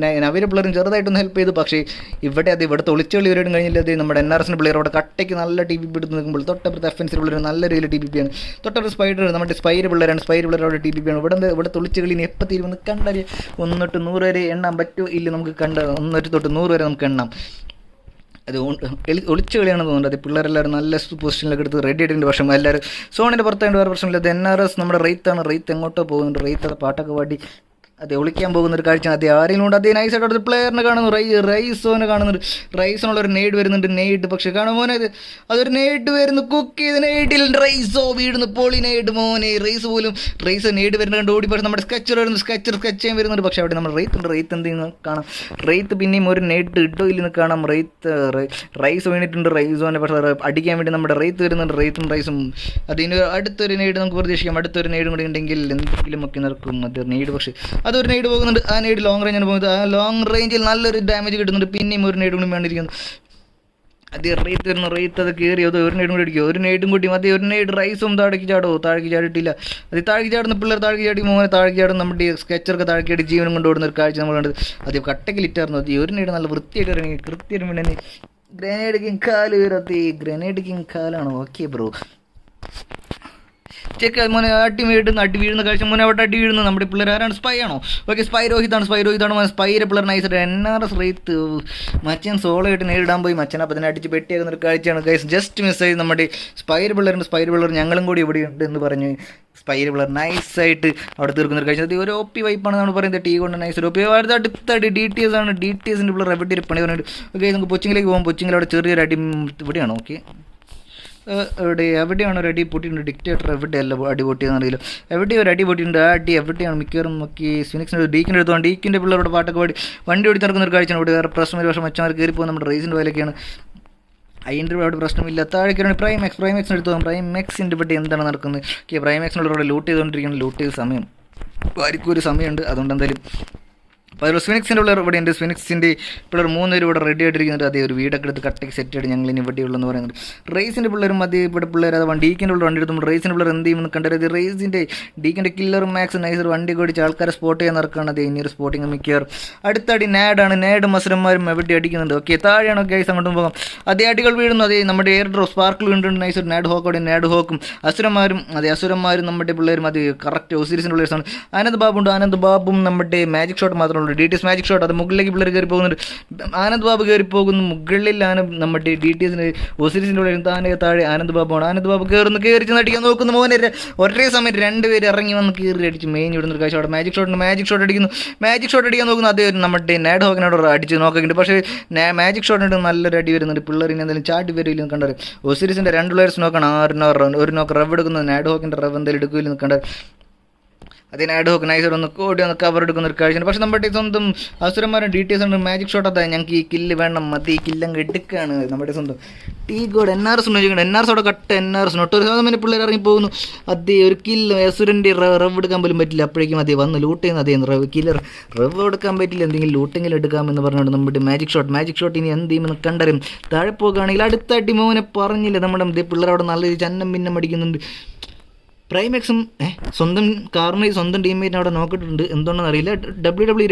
നവീൻ്റെ പിള്ളേരും ചെറുതായിട്ടൊന്ന് ഹെൽപ്പ് ചെയ്തു. പക്ഷേ ഇവിടുത്തെ ഒളിച്ചുകളി ഇവരും കഴിഞ്ഞില്ല. അത് നമ്മുടെ NRSൻ്റെ പിള്ളേർ അവിടെ കട്ടയ്ക്ക് നല്ല TPP എടുത്ത് നിൽക്കുമ്പോൾ തൊട്ടപ്പുറത്ത് FNC പിള്ളേർ നല്ല രീതിയിൽ TPP ആണ്. തൊട്ടപ്പുറത്ത് നമ്മുടെ സ്പൈർ പിള്ളേർ അവിടെ TPP ആണ്. ഇവിടെ ഒളിച്ചുകളി എപ്പോൾ തീരുമെന്ന് കണ്ടറിയാം. 1 തൊട്ട് 100 വരെ എണ്ണാൻ പറ്റുമോ ഇല്ല നമുക്ക് 1 തൊട്ട് 100 വരെ നമുക്ക് എണ്ണാം. അത് ഒളിച്ചു കളിയാണെന്ന് തോന്നുന്നുണ്ട്. അത് പിള്ളേരെല്ലാവരും നല്ല പൊസിഷനിലൊക്കെ എടുത്ത് റെഡി ആയിട്ടുണ്ട്. പക്ഷേ എല്ലാവരും സോണിൻ്റെ പുറത്തായിട്ട് വേറെ പ്രശ്നമില്ല. അത് NRS നമ്മുടെ റേത്ത് എങ്ങോട്ടോ പോകുന്നുണ്ട്. റേത്ത് പാട്ടൊക്കെ പാടി അതെ ഒളിക്കാൻ പോകുന്ന ഒരു കാഴ്ചയാണ്. അതേ ആരെങ്കിലും കൊണ്ട് അതേ നൈസായിട്ട് അടുത്ത് പ്ലെയറിനെ കാണുന്നു. റൈസോനെ കാണുന്നുണ്ട്. റൈസോനുള്ളൊരു നെയ്ഡ് വരുന്നുണ്ട്. പക്ഷേ കാണുമോനെ അതൊരു നെയ്ഡ് വരുന്നു. കുക്ക് ചെയ്ത് നെയ്ഡിൽ റൈസോ വീഴുന്നു. പൊളി നെയ്ഡ് മോനെ. റൈസ് നെയ്ഡ് വരുന്നത് കണ്ട് ഓടി. പക്ഷേ നമ്മുടെ സ്കെച്ചർ ചെയ്യാൻ വരുന്നുണ്ട്. പക്ഷേ അവിടെ നമ്മുടെ റേത്ത് എന്ത് ചെയ്യുന്നു കാണാം. റേത്ത് പിന്നെയും ഒരു നെയ്ഡ് ഇട്ടോ ഇല്ലെന്ന് കാണാം. റൈസ് വീണിട്ടുണ്ട് റൈസോനെ. പക്ഷേ അടിക്കാൻ വേണ്ടി നമ്മുടെ റേത്ത് വരുന്നുണ്ട്. റൈസും അതിന് അടുത്തൊരു നെയ്ഡ് നമുക്ക് പ്രതീക്ഷിക്കാം. അടുത്തൊരു നെയ്ഡും കൂടി ഉണ്ടെങ്കിൽ എന്തെങ്കിലും ഒക്കെ നടക്കും. അത് നെയ്ഡ് പക്ഷേ അതൊരു നെയ്ഡ് പോകുന്നുണ്ട്. ആ നെയ്ഡ് ലോങ് റേഞ്ചാണ് പോകുന്നത്. ആ ലോങ് റേഞ്ചിൽ നല്ലൊരു ഡാമേജ് കിട്ടുന്നുണ്ട്. പിന്നെയും ഒരു നെയ്ഡ് കൂടി വേണ്ടിയിരിക്കുന്നു. അത് റേത്ത് അത് കയറി അത് ഒരു നെയ്ഡും കൂടി അടിക്കും. ഒരു നെയ്ഡും കൂടി മതി. ഒരു നെയ്ഡ് റൈസും താഴേക്ക് ചാടിയിട്ടില്ല. അത് താഴേക്ക് ചാടുന്ന പിള്ളേർ താഴേക്ക് ചാടി മോനെ താഴേക്ക് ചാടും. നമ്മുടെ സ്കെച്ചർക്ക് താഴേക്ക് ചാടി ജീവനും കൊണ്ട് ഓടുന്ന ഒരു കാഴ്ച നമ്മൾ കണ്ടത്. അത് കട്ടയ്ക്ക് ലിറ്റായിരുന്നു. അത് ഒരു നെയ്ഡ് നല്ല വൃത്തിയായിട്ട് ഇറങ്ങി കൃത്യമായിട്ട് വേണ്ടി ഗ്രനേഡ് കിങ് കാലാണോ? ഓക്കെ ബ്രോ ചെക്ക് മോനെ അടി വീഴുന്ന കാഴ്ച. മോനെ അവിടെ അടി വീഴുന്നു. നമ്മുടെ പിള്ളേർ ആരാണ്? സ്പൈ ആണോ? ഓക്കെ സ്പൈ രോഹിതാണ് മോനെ. സ്പൈരെ പിള്ളേർ നൈസായിട്ട് NRS റേത്ത് മച്ചൻ സോളോ ആയിട്ട് നേരിടാൻ പോയി. മച്ചൻ അപ്പം തന്നെ അടിച്ച് പെട്ടിയാകുന്ന ഒരു കാഴ്ചയാണ് ഗൈസ്. ജസ്റ്റ് മിസ്സായി. നമ്മുടെ സ്പൈർ പിള്ളേർ ഞങ്ങളും കൂടി ഇവിടെ ഉണ്ട് എന്ന് പറഞ്ഞ് സ്പൈർ പിള്ളേർ നൈസായിട്ട് അവിടെ തീർക്കുന്ന ഒരു കാഴ്ച. അത് ഒരു OP വൈപ്പാണ് നമ്മൾ പറയുന്നത്. ടീ കൊണ്ട് നൈസ് OP. അടുത്തടി DTS ആണ്. DTSൻ്റെ പിള്ളേർ എവിടെ ഒരു പണി പറഞ്ഞിട്ട് ഓക്കെ നമുക്ക് പൊച്ചിങ്ങിലേക്ക് പോകാം. പൊച്ചിങ്ങിൽ അവിടെ ചെറിയൊരു അടി ഇവിടെയാണോ? ഓക്കെ എവിടെയാണ് ഒരു അടി പൊട്ടിയിട്ടുണ്ട്. ഡിക്റ്റേറ്റർ എവിടെയല്ല അടി പൊട്ടിയെന്നറിയില്ല. എവിടെയോ ഒരു അടി പൊട്ടിയിട്ടുണ്ട്. ആ അടി എവിടെയാണ് മിക്കവാറും നോക്കി സ്ഫിനിക്സിൻ്റെ ഡീക്കിൻ്റെ എടുത്തോണ്ട് ഡീക്കിൻ്റെ പിള്ളേരുടെ പാട്ടൊക്കെ പാടി വണ്ടി ഓടി നടക്കുന്ന ഒരു കാഴ്ചയാണ്. ഇവിടെ വേറെ പ്രശ്നമില്ല. പക്ഷേ മച്ചന്മാർ കയറി പോകുന്ന നമ്മുടെ റേസിൻ്റെ വയലൊക്കെയാണ്. അതിൻ്റെ അവിടെ പ്രശ്നമില്ല. താഴേക്കാണ് പ്രൈമെക്സിന് എടുത്തു പോകാം. പ്രൈമെക്സിൻ്റെ ഇവിടെ എന്താണ് നടക്കുന്നത്? ഓക്കെ പ്രൈമെക്സിനുള്ളവരുടെ ലൂട്ട് ചെയ്തുകൊണ്ടിരിക്കുകയാണ്. ലൂട്ട് ചെയ്ത സമയം ആർക്കും ഒരു സമയമുണ്ട്. അതുകൊണ്ട് എന്തായാലും അപ്പോൾ സ്ഫിനിക്സിൻ്റെ പിള്ളേർ ഇവിടെ ഉണ്ട്. സ്ഫിനിക്സിൻ്റെ പിള്ളേർ 3 പേര് ഇവിടെ റെഡി ആയിട്ടിരിക്കുന്നുണ്ട്. അതേ ഒരു വീടൊക്കെ എടുത്ത് കട്ടയ്ക്ക് സെറ്റ് ആയിട്ട് ഞങ്ങൾ ഇനി ഇവിടെയുള്ളതെന്ന് പറയുന്നത്. റേസിൻ്റെ പിള്ളേരും അതേ ഇവിടെ പിള്ളേർ അത് ഡീക്കിൻ്റെ ഉള്ള വണ്ടി എടുത്തുമ്പോൾ റേസിൻ്റെ പിള്ളേർ എന്ത് ചെയ്യുമെന്ന് കണ്ടത്. റേസിൻ്റെ ഡീക്കിൻ്റെ കില്ലറും മാക്സ് നൈസർ വണ്ടി ഓടിച്ച് ആൾക്കാരെ സ്പോട്ട് ചെയ്യാൻ നടക്കുകയാണ്. അതേ ഇനി ഒരു സ്പോട്ടിങ് മിക്കവാറും അടുത്തടി നാഡാണ്. നാഡ് മസരന്മാരും എവിടെ അടിക്കുന്നുണ്ട്. ഓക്കെ താഴെയാണോ ഗൈസ് അങ്ങോട്ടും പോകാം. അതേ അടികൾ വീഴുന്നു. അതേ നമ്മുടെ എയർ ഡ്രോപ്പ് സ്പാർക്കിൾ വീണ്ടുണ്ട്. നൈസർ നാഡ് ഹോക്കും അസുരന്മാരും നമ്മുടെ പിള്ളേരും അത് കറക്റ്റ് OSIRISൻ്റെ പിള്ളേഴ്സാണ്. ആനന്ദ് ബാബും നമ്മുടെ മാജിക് ഷോട്ട് മാത്രമേ DTS മാജിക് ഷോട്ട്. അത് മുകളിലേക്ക് പിള്ളേർ കയറി പോകുന്നുണ്ട്. ആനന്ദ് ബാബു കയറി പോകുന്നു. മുകളിലാണ് നമ്മുടെ DTSൻ്റെ OSIRISൻ്റെ ഉള്ളിൽ താഴെ ആനന്ദ് ബാബു കയറി ചെന്ന് അടിക്കാൻ നോക്കുന്നു. മോനെ ഒരേ സമയം 2 പേര് ഇറങ്ങി വന്ന് കയറി അടിച്ച് മെയിൻ ഇടുന്നൊരു കാഴ്ച. അവിടെ മാജിക് ഷോട്ട് അടിക്കാൻ നോക്കുന്നു. അതേ നമ്മുടെ നാഡ് ഹോക്കിനോട് അടിച്ച് നോക്കുന്നുണ്ട്. പക്ഷേ മാജിക് ഷോട്ടിന് നല്ലൊരു അടി വരുന്നുണ്ട്. പിള്ളേർ ഇനി എന്തായാലും ചാട്ടി വരില്ലെന്ന് കണ്ടത്. OSIRISൻ്റെ 2 പ്ലെയേഴ്സ് നോക്കണം. ഒരു നോക്ക് റവ് എടുക്കുന്നത്. നാഡ് ഹോക്കിൻ്റെ റവ് എന്തായാലും എടുക്കില്ലെന്ന് കണ്ടത്. അതിന് ആഡ് ഹോക്ക് നൈസർ ഒന്ന് കോടി ഒന്ന് കവർ എടുക്കുന്ന ഒരു കാഴ്ചയാണ്. പക്ഷേ നമ്മുടെ സ്വന്തം അസുരന്മാരുടെ ഡീറ്റെയിൽസ് ഉണ്ട്. മാജിക് ഷോട്ട് അതാ ഞങ്ങൾക്ക് ഈ കില്ല് വേണം, മതി ഈ കില്ലങ്ങ് എടുക്കുകയാണ്. നമ്മുടെ സ്വന്തം ടീ ഗോഡ് NRS ഉണ്ട്. NRS അവിടെ കട്ട് NRS നൊട്ടോറിയസ് സാധനം പിള്ളേർ ഇറങ്ങി പോകുന്നു. അതേ ഒരു കില്ല് അസുരൻ്റെ റവ് എടുക്കാൻ പോലും പറ്റില്ല. അപ്പോഴേക്കും അതേ വന്ന് ലൂട്ട് ചെയ്യുന്ന അതേ കില്ലർ റവ് എടുക്കാൻ പറ്റില്ല, എന്തെങ്കിലും ലൂട്ടെങ്കിലും എടുക്കാമെന്ന് പറഞ്ഞുകൊണ്ട് നമ്മുടെ മാജിക് ഷോട്ട് ഇനി എന്ത് ചെയ്യുമെന്ന് കണ്ടറിയും. താഴെ പോകുകയാണെങ്കിൽ അടുത്ത അടി മോനെ പറഞ്ഞില്ല നമ്മുടെ പിള്ളേർ അവിടെ നല്ല രീതിയിൽ ചന്നം ഭിന്നം അടിക്കുന്നുണ്ട്. പ്രൈമെക്സും സ്വന്തം കാറിന് സ്വന്തം ടീമേറ്റിനെ അവിടെ നോക്കിയിട്ടുണ്ട്, എന്തുകൊണ്ടെന്ന് അറിയില്ല. WWE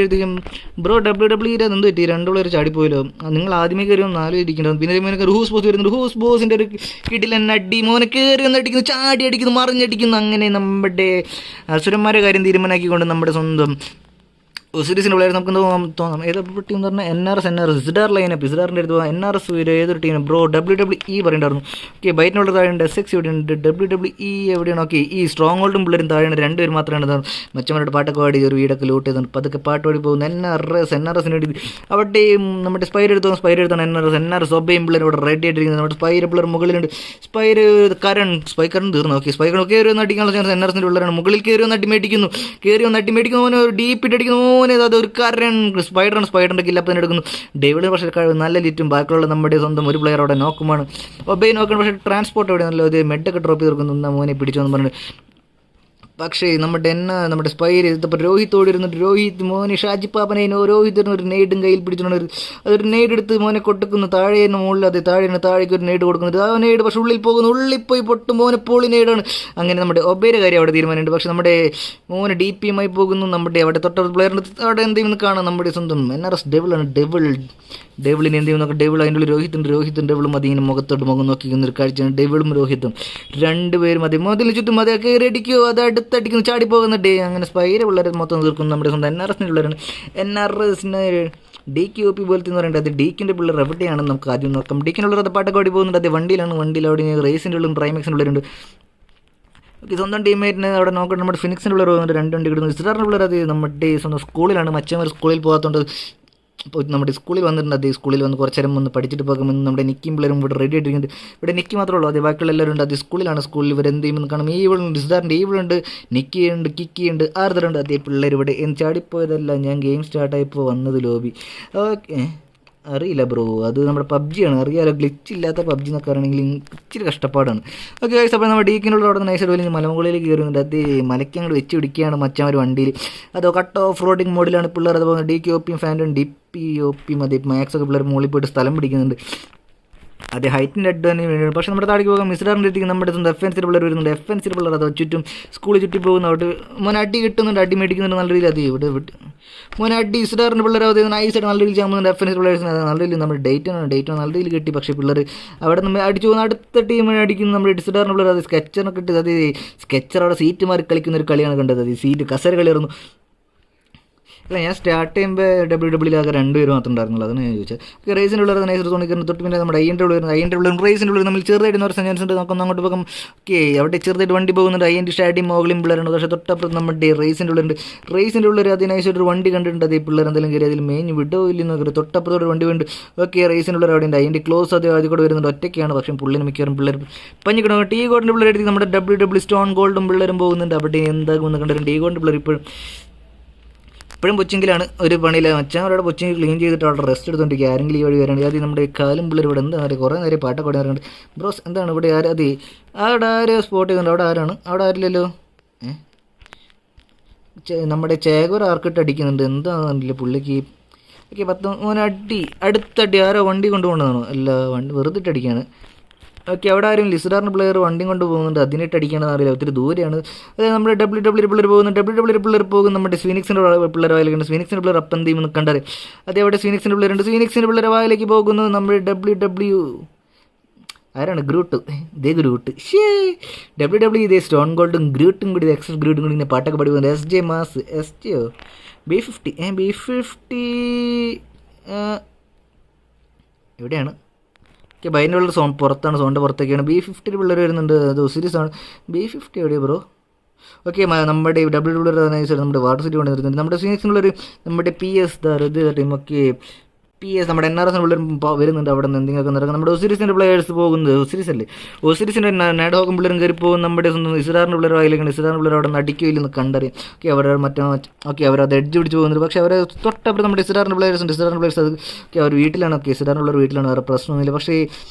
ബ്രോ WWE എന്ത് പറ്റി, രണ്ടുപേർ ചാടിപ്പോയല്ലോ. നിങ്ങൾ ആദ്യമേ കയറി ഒന്ന് ആലോചിക്കേണ്ടത്. പിന്നെ മോനൊക്കെ റൂസ് ബോസ് വരുന്നുണ്ട്. റൂസ് ബോസിൻ്റെ ഒരു കിടിൽ എന്നെ അടി, മോനെ കയറി ഒന്ന് അടിക്കുന്നു, ചാടി അടിക്കുന്നു, മറിഞ്ഞടിക്കുന്നു. അങ്ങനെ നമ്മുടെ അസുരന്മാരുടെ കാര്യം തീരുമാനമാക്കിക്കൊണ്ട് നമ്മുടെ സ്വന്തം ഒസിരിസിൻ്റെ പ്ലെയർ നമുക്ക് തോന്നാം ഏതൊരു ടീം എന്ന് പറഞ്ഞാൽ NRS സിഡാർ ലൈനപ്പ്. സിഡാറിൻ്റെ അടുത്ത് NRS ഏതൊരു ടീം ബ്രോ WWE പറയണ്ടായിരുന്നു. ഓക്കെ ബൈറ്റിനുള്ള താഴെയുണ്ട്, SX എവിടെയുണ്ട്, WWE എവിടെയാണ്. ഓക്കെ ഈ സ്ട്രോങ് ഹോൾഡും പിള്ളേരും താഴെയാണ്, രണ്ടുപേരും മാത്രമാണ് മച്ചന്മാരുടെ പാട്ടൊക്കെ പാടി ഒരു വീടൊക്കെ ലൂട്ട് ചെയ്താണ്. പതുക്കെ പാട്ട് പാടി പോകുന്നു. NRSന് വേണ്ടി അവിടെ നമ്മുടെ സ്പൈർ എടുത്താണ് NRS ഒബയും പിള്ളേർ ഇവിടെ റെഡി ആയിട്ടിരിക്കുന്നത്. നമ്മുടെ സ്പൈർ പിള്ളേർ മുകളിലുണ്ട്. കരൺ തീർന്നു. ഓക്കെ സ്പൈക്കർ കയറി ഒന്ന് അടിക്കാനുള്ള ചാൻസ് NRSൻ്റെ പിള്ളേരാണ്. മുകളിൽ കയറി ഒന്ന് അടിമേടിക്കുന്നു ഒരു ഡീപ്പിട്ട് അടിക്കുന്നു. അതൊരു കരൺ സ്പൈഡറിൻ്റെ കില്ലപ്പത്തിന് എടുക്കുന്നു. ഡേവിഡ് പക്ഷേ നല്ല ലിറ്റും ബാക്കിയുള്ള നമ്മുടെ സ്വന്തം ഒരു പ്ലെയർ അവിടെ നോക്കുമാണ്. ഒബൈ നോക്കണം. പക്ഷേ ട്രാൻസ്പോർട്ട് എവിടെ നല്ലോ മെഡൊക്കെ ഡ്രോപ്പ് ചെയ്ത് കൊടുക്കുന്നു. മോനെ പിടിച്ചോന്ന് പറഞ്ഞു. പക്ഷേ നമ്മുടെ സ്പൈർ ഇതിപ്പോൾ രോഹിത് ഓടിരുന്നിട്ട് രോഹിത് മോനെ ഷാജിപ്പാപ്പനെ രോഹിത് ഒരു നെയ്ഡും കയ്യിൽ പിടിച്ചിട്ടുണ്ട്. അതൊരു നെയ്ഡ് എടുത്ത് മോനെ കൊട്ടുക്കുന്നു. താഴെ മുകളിൽ അത് താഴേക്ക് ഒരു നെയ്ഡ് കൊടുക്കുന്നത്. ആ നെയ്ഡ് പക്ഷേ ഉള്ളിൽ പോകുന്നു. ഉള്ളിൽ പോയി പൊട്ടും മോനെ പോളി നെയ്ഡാണ്. അങ്ങനെ നമ്മുടെ ഒബേരെ കാര്യം അവിടെ തീരുമാനമുണ്ട്. പക്ഷേ നമ്മുടെ മോനെ DPM പോകുന്നു. നമ്മുടെ അവിടെ തൊട്ട പ്ലെയറിൻ്റെ അവിടെ എന്ത് ചെയ്യുമെന്ന് കാണാം. നമ്മുടെ സ്വന്തം NRS ഡെവിളാണ്. ഡെവിളിന് എന്ത് ചെയ്യുമെന്നൊക്കെ ഡെവിൾ അതിൻ്റെ ഉള്ളിൽ രോഹിത്തും ഡെവിളും മതി ഇങ്ങനെ മുഖത്തോട്ട് മുഖം നോക്കിക്കുന്ന ഒരു കാഴ്ചയാണ്. ഡെവിളും രോഹിത്തും രണ്ടുപേരും മതി മുതൽ ചുറ്റും മതി കയറി അടിക്കുമോ അത് അടുത്തടിക്കുന്നു ചാടി പോകുന്നുണ്ട്. അങ്ങനെ സ്പൈര് പിള്ളേർ മൊത്തം തീർക്കുന്നു. നമ്മുടെ സ്വന്തം NRSൻ്റെ പിള്ളേരാണ്. NRSന് DQOP പോലത്തെ എന്ന് പറയുന്നത് അത് ഡീക്കിൻ്റെ പിള്ളേർ എവിടെയാണെന്ന് നമുക്ക് ആദ്യം നോക്കാം. ഡീക്കിൻ്റെ പിള്ളേർ അത് പാട്ടൊക്കെ ഓടി പോകുന്നുണ്ട്. അത് വണ്ടിയിൽ അവിടെ റേസിൻ്റെ ഉള്ളും പ്രൈമെക്സിൻ്റെ പിള്ളേരുണ്ട്. ഓക്കെ സ്വന്തം ടീമേറ്റിനെ അവിടെ നോക്കണം. നമ്മുടെ ഫിനിക്സിൻ്റെ പിള്ളേർ പോകുന്നുണ്ട്. 2 വണ്ടി കിട്ടുന്നു. സിഡാറിൻ്റെ പിള്ളേർ അത് നമ്മുടെ സ്വന്തം സ്കൂളിലാണ്. മച്ചന്മാർ സ്കൂളിൽ പോകാത്തതുകൊണ്ട് ഇപ്പോൾ നമ്മുടെ സ്കൂളിൽ വന്നിട്ടുണ്ട്. അതേ സ്കൂളിൽ വന്ന് കുറച്ച് നേരം ഒന്ന് പഠിച്ചിട്ട് പോകുമെന്ന് നമ്മുടെ നിക്കിയും പിള്ളേരും ഇവിടെ റെഡി ആയിട്ടിരിക്കുന്നുണ്ട്. ഇവിടെ നിക്കി മാത്രമേ ഉള്ളൂ. അതേ ബാക്കിയുള്ള എല്ലാവരും ഉണ്ട്. അത് സ്കൂളിൽ ഇവർ എന്ത് ചെയ്യുമെന്ന് കാണും. സിഡാറിൻ്റെ ഈവിളുണ്ട്, നിക്കിയുണ്ട്, കിക്കിയുണ്ട്, ആർദറുണ്ട്. അതേ പിള്ളേർ ഇവിടെ ചാടിപ്പോയതല്ല, ഞാൻ ഗെയിം സ്റ്റാർട്ടായപ്പോൾ വന്നത് ലോബി. ഓക്കെ അറിയില്ല ബ്രോ, അത് നമ്മുടെ PUBGയാണ്. അറിയാലോ ഗ്ലിച്ച് ഇല്ലാത്ത PUBG എന്നൊക്കെ അറിയണമെങ്കിൽ ഇച്ചിരി കഷ്ടപ്പാടാണ്. ഓക്കെ ഗൈസ്, അപ്പോൾ നമ്മുടെ ഡീക്കിനുള്ള അവിടെ നൈസ് ഡോലിൽ മലമുകളിലേക്ക് കയറുന്നുണ്ട്. അത് മലയ്ക്ക് അങ്ങോട്ട് വെച്ച് പിടിക്കുകയാണ് മച്ചന്മാർ വണ്ടിയിൽ. അതോ കട്ട് ഓഫ് റോഡിങ് മോഡിലാണ് പിള്ളേർ. അതുപോലെ DQOPയും ഫാൻറ്റും DPOPയും അതേ മാക്സൊക്കെ പിള്ളേർ മുകളിൽ പോയിട്ട് സ്ഥലം പിടിക്കുന്നുണ്ട്. അതേ ഹൈറ്റിൻ്റെ അഡ് തന്നെ വേണ്ടിയാണ്. പക്ഷേ നമ്മുടെ താഴേക്ക് പോകാൻ മിസ്ഡാറിൻ്റെ അടുത്തേക്ക് നമ്മുടെ സ്വന്തം FNC പിള്ളേർ വരുന്നുണ്ട്. FNC പിള്ളേർ അത് ചുറ്റും സ്കൂളിൽ ചുറ്റി പോകുന്നു. അവിടെ മോനെ അടി കിട്ടുന്നുണ്ട്, അടി മേടിക്കുന്നുണ്ട് നല്ല രീതിയിൽ. അത് ഇവിടെ മോനെ അടി സിഡാറിൻ്റെ പിള്ളേർ അത് നൈസായിട്ട് നല്ല രീതിയിൽ ചാകുന്നുണ്ട്. FNC പിള്ളേഴ്സിന് നല്ല രീതിയിൽ നമ്മുടെ ഡേറ്റ് നല്ല രീതിയിൽ കിട്ടി. പക്ഷേ പിള്ളേർ അവിടെ നമ്മൾ അടിച്ചു പോകുന്ന അടുത്ത ടീമിനെ അടിക്കുന്നു. നമ്മുടെ സിഡാറിൻ്റെ പിള്ളേർ അത് സ്കെച്ചറിനൊക്കെ ഇട്ട് അത് സ്കെച്ചർ അവിടെ സീറ്റ് മാറി കളിക്കുന്ന ഒരു കളിയാണ് കണ്ടത്. അത് സീറ്റ് കസേര കളിയായിരുന്നു. അല്ല ഞാൻ സ്റ്റാർട്ട് ചെയ്യുമ്പോൾ WWE 2 പേര് മാത്രം ഉണ്ടായിരുന്നുള്ളൂ. അതാണ് ഞാൻ ചോദിച്ചത്. ഓക്കെ റേസിൻ്റെ ഉള്ളിൽ നൈസ് തോന്നിക്കുന്നത്. തൊട്ട് പിന്നെ നമ്മുടെ INT റേസിൻ്റെ ഉള്ളിൽ നമ്മൾ ചെറുതായിട്ട് ഒരു സെൻസ് ഉണ്ട്. നമുക്ക് അങ്ങോട്ട് പോകും. ഓക്കെ അവിടെ ചെറുതായിട്ട് വണ്ടി പോകുന്നുണ്ട്. INT സ്റ്റാർട്ടിങ് മോഗിലും പിള്ളേരുണ്ട്. പക്ഷേ തൊട്ടപ്പുറത്ത് നമ്മുടെ റേസിൻ്റെ ഉള്ളിൽ അത് നൈസായിട്ട് വണ്ടി കണ്ടിട്ടുണ്ട്. അതേ പിള്ളേർ എന്തെങ്കിലും കയറി അതിൽ മെയിൻ വിടോ ഇല്ലെന്ന് നോക്കിയിട്ട് തൊട്ടപ്പുറത്തോട് വണ്ടി ഉണ്ട്. ഓക്കെ റേസിൻ്റെ ഉള്ളിൽ അവിടെ ഉണ്ട്. INT ക്ലോസ് അത് ആദ്യം കൂടെ വരുന്നുണ്ട്. ഒറ്റയ്ക്കാണ്. പക്ഷേ പുള്ളിന് മിക്കവാറും പിള്ളേർ പഞ്ഞിക്കണം. ടീ ഗോൾഡിൻ്റെ പിള്ളേർ എടുത്ത് നമ്മുടെ WWE സ്റ്റോൺ ഗോൾഡും പിള്ളേരും പോകുന്നുണ്ട്. അവിടെ എന്താകുമെന്ന് കണ്ടിട്ടുണ്ട്. ടീ ഗോൾഡിൻ്റെ പിള്ളേർ ഇപ്പോഴും പൊച്ചിങ്കിലാണ് ഒരു പണിയില്ല. മച്ചാൻ അവരുടെ പൊച്ചിങ് ക്ലീൻ ചെയ്തിട്ട് അവിടെ റെസ്റ്റ് എടുത്തുകൊണ്ടിരിക്കുക. ആരെങ്കിലും ഈ വഴി വരാണ്ട് ആദ്യം നമ്മുടെ കാലും പിള്ളേർ ഇവിടെ എന്താ കുറേ നേരം പാട്ടൊക്കെ പറയാറുണ്ട്. ബ്രോസ് എന്താണ് ഇവിടെ അതെ അവിടെ ആരും സ്പോട്ട് ചെയ്യുന്നുണ്ട്. അവിടെ ആരാണ്? അവിടെ ആരില്ലല്ലോ. നമ്മുടെ ചേകോർ ആർക്കിട്ട് അടിക്കുന്നുണ്ട്. എന്താണെന്നില്ല പുള്ളിക്ക്. ഓക്കെ 10 അടി അടുത്തടി ആരോ വണ്ടി കൊണ്ടുപോകേണ്ടതാണോ? അല്ല വണ്ടി വെറുതെ അടിക്കുകയാണ്. ഓക്കെ അവിടെ ആരും ലിസ്ഡാറിന് പ്ലെയർ വണ്ടി കൊണ്ട് പോകുന്നുണ്ട്. അതിനിട്ട് അടിക്കണമെന്ന് അറിയില്ല, ഒത്തിരി ദൂരെയാണ്. അതായത് നമ്മുടെ WWE പിള്ളേർ പോകുന്നു. WWE പിള്ളേർ പോകും. നമ്മുടെ സ്ഫിനിക്സിൻ്റെ പിള്ളേർ വായിലേക്കുണ്ട്. സ്ഫിനിക്സിൻ്റെ പിള്ളേർ അപ്പം എന്ത് ചെയ്യുമെന്ന് കണ്ടത്. അതേവിടെ സ്ഫിനിക്സിൻ്റെ പിള്ളേരുണ്ട്. സ്ഫിനിക്സിൻ്റെ പിള്ളേർ വായിലേക്ക് പോകുന്നു. നമ്മുടെ WWE ആരാണ്? ഗ്രൂട്ട്. ഇതേ ഗ്രൂട്ട് WWE ഇതേ സ്റ്റോൺ ഗോൾഡും ഗ്രൂട്ടും കൂടി എക്സസ് ഗ്രൂട്ടും കൂടി ഇങ്ങനെ പാട്ടൊക്കെ പാടി പോകുന്നത്. SJ മാസ് SJയോ B50 എവിടെയാണ്? ഓക്കെ ബൈൻ്റെ പിള്ളേർ പുറത്താണ്, സോണിൻ്റെ പുറത്തേക്കാണ്. B50 പിള്ളേർ വരുന്നുണ്ട്. അത് OSIRIS ആണ്. B50 എവിടെയാണ് ബ്രോ? ഓക്കെ നമ്മുടെ WWE നമ്മുടെ വാട്ടർ സിറ്റി കൊണ്ട് നിർത്തുന്നുണ്ട്. നമ്മുടെ ഫിനിക്സിനുള്ളൊരു നമ്മുടെ PS ടീം. ഓക്കെ PS നമ്മുടെ NRS പിള്ളേർ വരുന്നുണ്ട്. അവിടെ നിന്ന് എന്തെങ്കിലുമൊക്കെ നടക്കും. നമ്മുടെ ഒസിരിസിൻ്റെ പ്ലെയേഴ്സ് പോകുന്നത് ഒസിരിസിൻ്റെ നാഡോക്കും പിള്ളേരും കയറി പോകും. നമ്മുടെ സ്വന്തം ഇസ്രാറിൻ്റെ പിള്ളേർ വായിലേക്കാണ്. ഇസ്രാറിൻ്റെ പിള്ളേർ അവിടെ നിന്ന് അടിക്കുകയില്ലെന്ന് കണ്ടറിയാം. ഓക്കെ, അവരത് അവരത് എഡ്ജ് പിടിച്ച് പോകുന്നുണ്ട്. പക്ഷേ അവരെ തൊട്ടപ്പുറം നമ്മുടെ ഇസ്രാറിൻ്റെ പ്ലെയേഴ്സ് ഉണ്ട്. ഇസ്രാറിൻ്റെ പ്ലെയേഴ്സ് അത് അവർ വീട്ടിലാണ്. ഓക്കെ, ഇസ്രാറിൻ്റെ പിള്ളേർ വീട്ടിലാണ്, വേറെ പ്രശ്നമൊന്നുമില്ല. പക്ഷേ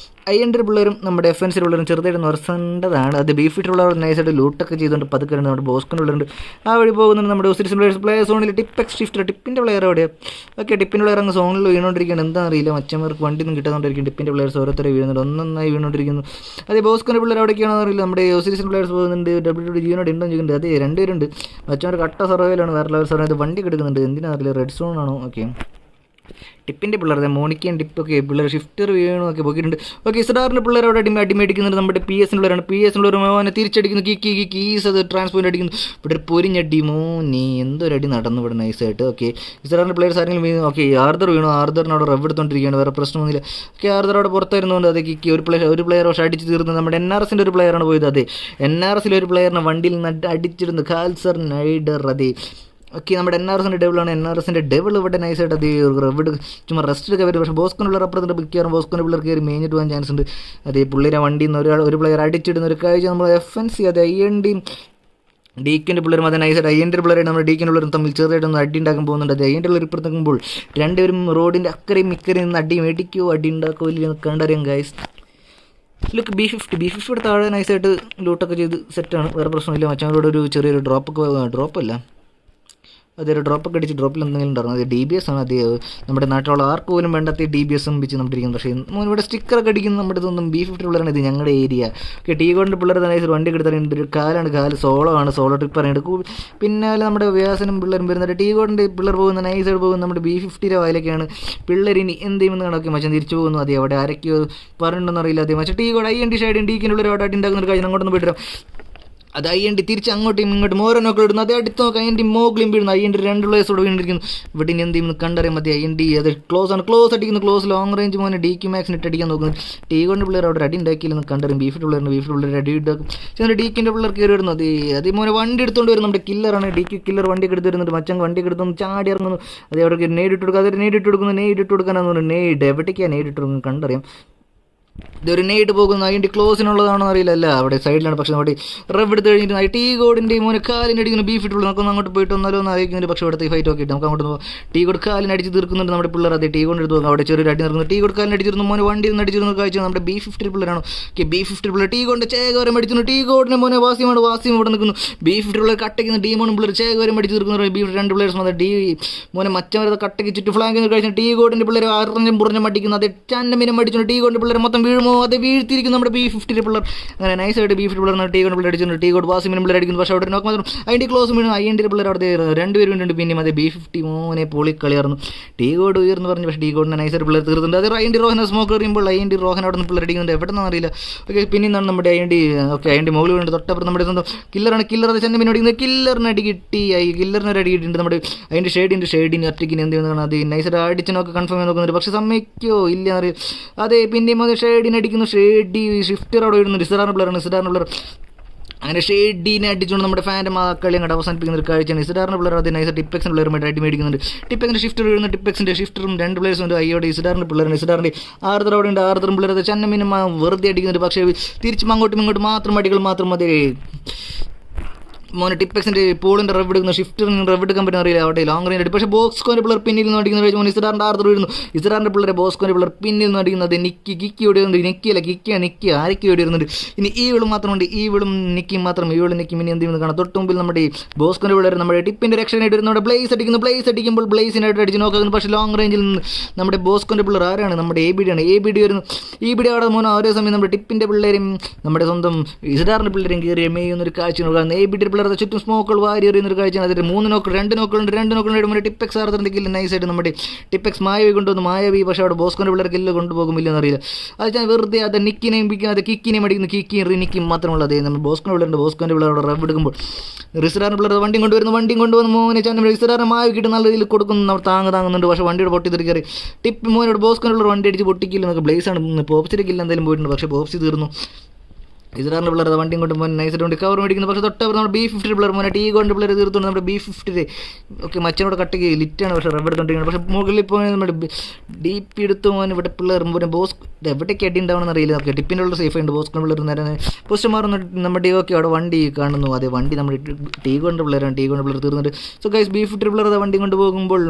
IND പിള്ളേരും നമ്മുടെ FNC പിള്ളേരും ചെറുതായിട്ട് നിറസേണ്ടതാണ്. അത് ബീഫിറ്റ് പിള്ളേർ നൈസായിട്ട് ലൂട്ടൊക്കെ ചെയ്തുകൊണ്ട് പതുക്കുന്നുണ്ട്. നമ്മുടെ ബോസ്കോൻ്റെ പിള്ളേരുണ്ട്, ആ വഴി പോകുന്നുണ്ട്. നമ്മുടെ ഒസിരിസ് പ്ലെയർ സോണിൽ TiPx ഷിഫ്റ്റർ ടിപ്പിൻ്റെ പ്ലെയർ എവിടെയാണ്? ഓക്കെ, ടിപ്പിൻ്റെ പ്ലെയർ അങ്ങ് സോണിൽ വീണുകൊണ്ടിരിക്കുകയാണ്. എന്താ അറിയില്ല, മച്ചന്മാർക്ക് വണ്ടി ഒന്നും കിട്ടാതുകൊണ്ടിരിക്കും. ടിപ്പിൻ്റെ പ്ലെയേഴ്സ് ഓരോരുത്തരെ വീഴുന്നുണ്ട്, ഒന്നൊന്നായി വീണുകൊണ്ടിരിക്കുന്നു. അതേ ബോസ്കോൻ്റെ പിള്ളേർ എവിടേക്കാണെന്ന് അറിയില്ല. നമ്മുടെ ഒസിരിസ് പ്ലെയേഴ്സ് പോകുന്നുണ്ട്. W11D1 ഉണ്ടോ ചോദിക്കുന്നുണ്ട്. അതേ രണ്ടുപേരുണ്ട്. മച്ചന്മാർ കട്ട സർവൈലാണ്, വേറെ ലെവൽ സർവൈ. വണ്ടി കിടക്കുന്നുണ്ട്, എന്തിനാ അറിയില്ല, റെഡ് സോൺ ആണോ? ഓക്കെ, ടിപ്പിൻ്റെ പിള്ളേർ മോണിക്കൻ ടിപ്പൊക്കെ പിള്ളേർ ഷിഫ്റ്റർ വീണൊക്കെ പോയിട്ടുണ്ട്. ഓക്കെ, ഇസ്രാറിൻ്റെ പിള്ളേർ അവിടെ അടിമേടിക്കുന്നുണ്ട്. നമ്മുടെ PS പിള്ളേരാണ്. PS പിള്ളേർ മോനെ തിരിച്ചടിക്കുന്നു. കീസ് അത് ട്രാൻസ്പോയിൻ്റ് അടിക്കുന്നു. ഇവിടെ ഒരു പൊരിഞ്ഞടി മോനെ എന്തൊരടി നടന്നു ഇവിടെ നൈസായിട്ട്. ഓക്കെ, ഇസ്രാറിൻ്റെ പ്ലെയേഴ്സ് ആരെങ്കിലും വീണു. ഓക്കെ, ആർദർ വീണു. ആർദറിനോട് റവ് എടുത്തുകൊണ്ടിരിക്കുകയാണ്, വേറെ പ്രശ്നമൊന്നുമില്ല. ഓക്കെ, ആർദർ അവിടെ പുറത്തായിരുന്നുകൊണ്ട് അത് കിക്കി ഒരു പ്ലെയർ പക്ഷേ അടിച്ച് തീർന്നത്. നമ്മുടെ NRSൻ്റെ ഒരു പ്ലെയറാണ് പോയത്. അതെ, NRSിലെ ഒരു പ്ലെയറിനെ വണ്ടിയിൽ നിന്ന് അടിച്ചിരുന്നു. ഖാൽസർ നൈഡർ. അതെ, ഓക്കെ, നമ്മുടെ NRSൻ്റെ ഡെവിളാണ്. NRSൻ്റെ ഡെവിൾ ഇവിടെ നൈസായിട്ട് അത് ഇവിടെ ചുമ്മാ റെസ്റ്റ് എടുക്കാൻ പറ്റും. പക്ഷേ ബോസ്കോൻ്റെ പിള്ളേർ അപ്പുറത്തുണ്ട്. മിക്കവാറും ബോസ്കോൻ്റെ പിള്ളേർ കയറി മേഞ്ഞിട്ട് പോകാൻ ചാൻസ് ഉണ്ട്. അതേ, പുള്ളിയുടെ വണ്ടിയിൽ നിന്ന് ഒരു പ്ലെയർ അടിച്ചിടുന്ന ഒരു കാഴ്ച നമ്മൾ FNC. അതെ, IND ഡീക്കിൻ്റെ പിള്ളേരും അതേ നൈസായിട്ട് IND പിള്ളേരായിട്ട് നമ്മുടെ ഡീക്കിൻ്റെ പിള്ളേരും തമ്മിൽ ചെറുതായിട്ടൊന്ന് അടി ഉണ്ടാക്കാൻ പോകുന്നുണ്ട്. അത് IND പിള്ളേർ ഇപ്പുറത്ത് നിൽക്കുമ്പോൾ രണ്ടുപേരും റോഡിൻ്റെ അക്കരയും ഇക്കരയും നിന്ന് അടി മേടിക്കുമോ അടി ഉണ്ടാക്കുമോ ഇല്ലെന്ന് കണ്ടറിയാം ഗൈസ്. ലുക്ക് B50 താഴെ നൈസായിട്ട് ലൂട്ടൊക്കെ ചെയ്ത് സെറ്റാണ്, വേറെ പ്രശ്നമില്ല. മച്ചവരോട് ഒരു ചെറിയൊരു ഡ്രോപ്പല്ല അതൊരു ഡ്രോപ്പൊക്കെ അടിച്ച് ഡ്രോപ്പിൽ എന്തെങ്കിലും ഉണ്ടായിരുന്നു. അത് DBS ആണ്. അത് നമ്മുടെ നാട്ടിലുള്ള ആർക്ക് പോലും വേണ്ടാത്ത DBS വെച്ച് നമ്മുടെ ഇരിക്കുന്നത്. പക്ഷേ ഇവിടെ സ്റ്റിക്കറൊക്കെ അടിക്കുന്നത് നമ്മുടെ ഇതൊന്നും B50 പിള്ളേരാണ്. ഇത് ഞങ്ങളുടെ ഏരിയ. ഓക്കെ, T-Gold പിള്ളേർ തന്നെ വണ്ടി എടുത്തിട്ടുണ്ട്. ഒരു കാല് സോളോ ട്രിപ്പ് പറയുന്നുണ്ട്. പിന്നെ നമ്മുടെ വ്യാസനും പിള്ളേരും വരുന്നുണ്ട്. T-Gold പിള്ളേർ പോകുന്ന നൈസായിട്ട് പോകുന്ന നമ്മുടെ B50 വായിലേക്കാണ് പിള്ളേർ. ഇനി എന്ത് ചെയ്യുമെന്ന് കണക്കി മച്ചാൻ തിരിച്ചു പോകുന്നു. അതെ, അവിടെ ആരൊക്കെയോ പറഞ്ഞിട്ടുണ്ടെന്ന് അറിയില്ല. അതേ മച്ചാൻ T-Gold IND ഷൈഡ് ഡീക്കിൻ്റെ ഉള്ളിൽ അവിടെ അടിണ്ടാക്കുന്ന ഒരു കാര്യം അങ്ങോട്ടൊന്ന് പോയിട്ട് അത് IND തിരിച്ച് അങ്ങോട്ടും ഇങ്ങോട്ടും ഓരോ നോക്കൾ ഇടുന്നു. അതേ അടുത്ത് നോക്കാം IND മോഗിലും വീഴുന്നു. IND 2 പ്ലേസോട് വീണിരിക്കുന്നു. ഇവിടെ ഇനി എന്ത് ചെയ്യുന്നു കണ്ടറിയാൻ മതി. IND അത് ക്ലോസ് അടിക്കുന്നു. ക്ലോസ് ലോങ് റേഞ്ച് മോനെ DQ മാക്സിന് ഇട്ട് അടിക്കാൻ നോക്കുന്നു. T-Gold പിള്ളേർ അവിടെ അടി ഉണ്ടാക്കിയില്ലെന്ന് കണ്ടറിയും. B50 പിള്ളേർ അടി ഉണ്ടാക്കും. ചെന്നിട്ട് DQൻ്റെ പിള്ളേർ കയറി വരുന്നു. അതേ മോനെ വണ്ടി എടുത്തുകൊണ്ട് വരും. നമ്മുടെ കില്ലറാണ് DQ കില്ലർ. വണ്ടി എടുത്ത് വരുന്നുണ്ട്. മച്ചൻ വണ്ടി എടുത്തൊന്ന് ചാടി ഇറങ്ങുന്നു. അതേ അവിടെ നേരിട്ട് കൊടുക്കുക. അതൊരു നേരിട്ട് കൊടുക്കാനാന്ന് പറഞ്ഞു. എവിടേക്കാണ് നേരിട്ട് കൊടുക്കുന്നത് കണ്ടറിയാം. ഇതൊരു നെയ്ഡ് പോകുന്നു. IND ക്ലോസിനുള്ളതാണോ അറിയില്ല. അല്ല, അവിടെ സൈഡിലാണ്. പക്ഷേ അവിടെ റവ് എടുത്ത് കഴിഞ്ഞിട്ട് T-Goldൻ്റെ മോനെ കാലിനടിക്കുന്നു. B50 നമുക്കൊന്ന് അങ്ങോട്ട് പോയിട്ട് ഒന്നാലോ ഒന്ന് അറിയിക്കുന്നുണ്ട്. പക്ഷേ ഇവിടുത്തെ ഫൈറ്റ് ഒക്കെ ഇട്ട് നമുക്ക് അങ്ങോട്ട് പോകാം. T-Gold കാലിനടിച്ച് തീർക്കുന്നുണ്ട് നമ്മുടെ പിള്ളേർ. അതേ, T-Gold എടുത്ത് പോകും. അവിടെ ചെറിയൊരു അടി നടക്കുന്നു. T-Gold കാലിനടിച്ചിരുന്നു. മോനെ വണ്ടിയിൽ നിന്ന് അടിച്ചിരുന്ന കാഴ്ച നമ്മുടെ B50 പിള്ളേരാണോ? ഓക്കെ, B50 പിള്ളേർ T-Gold ചേകവരം അടിക്കുന്നു. T-Goldൻ്റെ മോനെ വാസിയും ഇവിടെ നിൽക്കുന്നു. B50 പിള്ളേർ കട്ടയ്ക്കുന്ന ഡീമോണും പിള്ളേർ ചേകവരം അടിച്ച് തീർക്കുന്നു. B2 പ്ലേയേഴ്സ് വന്നത് മോനെ മച്ചവരെ കട്ടയ്ക്ക് ചുറ്റും ഫ്ലാങ്ക് കഴിച്ചു. T-Goldൻ്റെ പിള്ളേർ അറിഞ്ഞും അടിക്കുന്നു. അതേ, ചന്നമിനും അടിച്ചു. T-Gold പിള്ളേർ മൊത്തം വീഴുമോ? അത് വീഴ്ത്തിയിരിക്കുന്നു നമ്മുടെ B50 പിള്ളേർ. അങ്ങനെ നൈസായിട്ട് B50 പിള്ളേർ T-Gold പിള്ളേർ അടിച്ചിട്ടുണ്ട്. T-Gold വാസിമിനും പിള്ളേർ അടിക്കുന്നു. പക്ഷേ അവിടെ നോക്ക് മാത്രം IND ക്ലോസ് വീണു. IND പിള്ളേർ അവിടെ രണ്ടുപേരും വീണ്ടുണ്ട്. പിന്നെ അതേ B50 മോനെ പൊളി കളിയായിരുന്നു. T-Gold ഉയർന്ന് പറഞ്ഞു. പക്ഷേ T-Goldനെ നൈസായിട്ട് പിള്ളേർ തീർത്തുണ്ട്. അത് IND റോഹനെ സ്മോക്ക് എറിയുമ്പോൾ IND റോഹൻ അവിടെ നിന്ന് പിള്ളേർ അടിക്കുന്നുണ്ട്. എവിടെയെന്ന് അറിയില്ല. ഓക്കെ, പിന്നെ നിന്നാണ് നമ്മുടെ IND മുകളിൽ വീണ്ടുണ്ട്. തൊട്ടപ്പുറം നമ്മുടെ സ്വന്തം കില്ലറാണ്. കില്ലർ അത് ചെന്നൈ അടിക്കുന്നത്. കില്ലറിന് അടി കിട്ടി. കില്ലറിന് ഒരു അടി കിട്ടിയിട്ടുണ്ട്. നമ്മുടെ അതിൻ്റെ ഷെയ്ഡിന് ഒറ്റയ്ക്കിന് എന്ത് ചെയ്യുന്നതാണ്. അത് നൈസായിട്ട് അടിച്ച് കൺഫേം ചെയ്ത് നോക്കുന്നുണ്ട്. പക്ഷേ സമ്മതിക്കോ ഇല്ല അറിയാം. അതെ, പിന്നെയും അത് ഷെയ്ഡിന് അടിക്കുന്നു. ഷിഫ്റ്റർ അവിടെ ഇടുന്നു. ഇസ്രാറിൻ്റെ പിള്ളേർ അങ്ങനെ ഷെയ്ഡിനെ അടിച്ചുകൊണ്ട് നമ്മുടെ ഫാൻ്റെ കളി അങ്ങോട്ട് അവസാനിപ്പിക്കുന്ന ഒരു കാഴ്ചയാണ്. ഇസ്രാറിൻ്റെ പിള്ളേർ അത് നൈസ് TiPxൻ്റെ പിള്ളേരുമായിട്ട് അടി മേടിക്കുന്നുണ്ട്. TiPxൻ്റെ ഷിഫ്റ്റർ വീഴുന്നു. TiPxൻ്റെ ഷിഫ്റ്ററും 2 പ്ലേയേഴ്സും ഉണ്ട്. അയ്യോടെ ഇസ്രാറിൻ്റെ പിള്ളേരാണ്. ഇസ്രാറിൻ്റെ ആർദർ അവിടെ ഉണ്ട്. ആർദറും പിള്ളേർ അത് ചന്നമിനും വെറുതെ അടിക്കുന്നുണ്ട്. പക്ഷേ തിരിച്ചും അങ്ങോട്ടും മാത്രം അടികൾ മാത്രം മതി. മോനെ TiPxൻ്റെ പോളിൻ്റെ റവ് എടുക്കുന്നു. ഷിഫ്റ്ററിന് റവ് എടുക്കാൻ പറ്റുന്ന അറിയില്ല. അവിടെ ലോങ് റേഞ്ച് അടി. പക്ഷേ ബോസ്കോൻ്റെ പിള്ളേർ പിന്നിൽ നിന്ന് അടിക്കുന്ന മോൻ ഇസ്രാറിൻ്റെ ആർദർ വീഴുന്നു. ഇസ്രാറിൻ്റെ പിള്ളേരെ ബോസ്കോൻ്റെ പിള്ളേർ പിന്നിൽ നിന്ന് അടിക്കുന്നത്. കിക്കി ഓടിയുണ്ട്. നിക്കി ആരൊക്കെ ഓടി വരുന്നുണ്ട്. ഇനി ഈ വിളും മാത്രമുണ്ട്. ഈ വിളും നിക്കിയും മാത്രം. ഈ വിളും നിക്കും ഇനി എന്ത് ചെയ്യുന്നത് കാണാം. തൊട്ട് മുമ്പിൽ നമ്മുടെ ബോസ്കോൻ്റെ പിള്ളേർ നമ്മുടെ ടിപ്പിൻ്റെ രക്ഷനായിട്ട് വരുന്ന നമ്മുടെ ബ്ലേസ് അടിക്കുമ്പോൾ ബ്ലേസിനായിട്ട് അടിച്ച് നോക്കുന്നു. പക്ഷേ ലോങ് റേഞ്ചിൽ നിന്ന് നമ്മുടെ ബോസ്കോൻ്റെ പിള്ളേർ ആരാണ്? നമ്മുടെ ABD വരുന്നു. ABD അവിടെ മോനെ ഓരോ സമയം നമ്മുടെ ടിപ്പിൻ്റെ പിള്ളേരും നമ്മുടെ സ്വന്തം ഇസ്രാറിൻ്റെ പിള്ളേരും കയറി മേയുന്നൊരു കാഴ്ച നോക്കുകയാണ്. ABD പിള്ളേർ ചുറ്റും സ്മോക്കുകൾ വാരി എറിയുന്നൊരു കാഴ്ചയാണ്. അതിൽ 3 നോക്കുകളുണ്ട്. നമ്മുടെ TiPx ആർദ്രത്തിക്കില്ല നൈസായിട്ട് നമ്മുടെ TiPx മായവി കൊണ്ടുവന്ന് മായവി. പക്ഷേ അവിടെ ബോസ്കോൻ്റെ പിള്ളേർക്ക് എല്ലാം കൊണ്ടുപോകുമില്ലെന്ന് അറിയില്ല. അത് ഞാൻ വെറുതെ അത് നിക്കിനെയും പിടിക്കുന്നത് കിക്കിനെയും അടിക്കുന്നു. കിക്കിയും റിനിക്കും മാത്രമുള്ള അതേ നമ്മൾ ബോസ്കോൻ്റെ പിള്ളേർ അവിടെ റവ് എടുക്കുമ്പോൾ ഇസ്രാറിൻ്റെ പിള്ളേർ വണ്ടിയും കൊണ്ടുവന്ന് മോനെ ചാൻ ഇസ്രാറിനെ മായവി കിട്ടുന്ന നല്ല രീതിയിൽ കൊടുക്കുന്നു. അവർ താങ്ങുന്നുണ്ട്. പക്ഷേ വണ്ടിയുടെ പൊട്ടി തെറിക്കറി മോനോട് ബോസ്കോൻ്റെ പിള്ളേർ വണ്ടി അടിച്ച് പൊട്ടിക്കില്ല എന്നൊക്കെ ബ്ലേസാണ് പോപ്സിലേക്കില്ല എന്തായാലും പോയിട്ടുണ്ട്. പക്ഷേ പോപ്സി തീർന്നു. ഇസ്രാറിൻ്റെ പിള്ളേർ വണ്ടിയും കൊണ്ട് പോകാൻ നൈസായിട്ട് കൊണ്ട് കവർ മേടിക്കുന്നു. പക്ഷേ തൊട്ടവർ നമ്മുടെ B50 പിള്ളേർ മോനെ ടീ കൊണ്ട് പിള്ളേർ തീർത്തുകൊണ്ട് നമ്മുടെ B50 ഓക്കെ മച്ചനോട് കട്ടക്ക് ലിറ്റാണ്. പക്ഷേ റബ്ബർ എടുത്തുകൊണ്ടിരിക്കുന്നത്. പക്ഷേ മുകളിൽ പോകാൻ നമ്മുടെ DP എടുത്തു പോകാൻ ഇവിടെ പിള്ളേർ പിന്നെ ബോസ്കോ എവിടേക്ക് അടി ഉണ്ടാവണമെന്ന് അറിയില്ല. ഓക്കെ ടിപ്പിൻ്റെ ഉള്ള സേഫ് ഉണ്ട്. ബോസ്കോ പിള്ളേർ നേരെ പോസ്റ്റ്മാർ നമ്മുടെ ഓക്കെ അവിടെ വണ്ടി കാണുന്നു. അതെ വണ്ടി നമ്മുടെ ടീ കൊണ്ട് പിള്ളേരാണ്. ടീ കൊണ്ട് പിള്ളേർ തീർന്നിട്ട് സോ ഗൈസ് B50 പിള്ളേർ അത് വണ്ടി കൊണ്ട് പോകുമ്പോൾ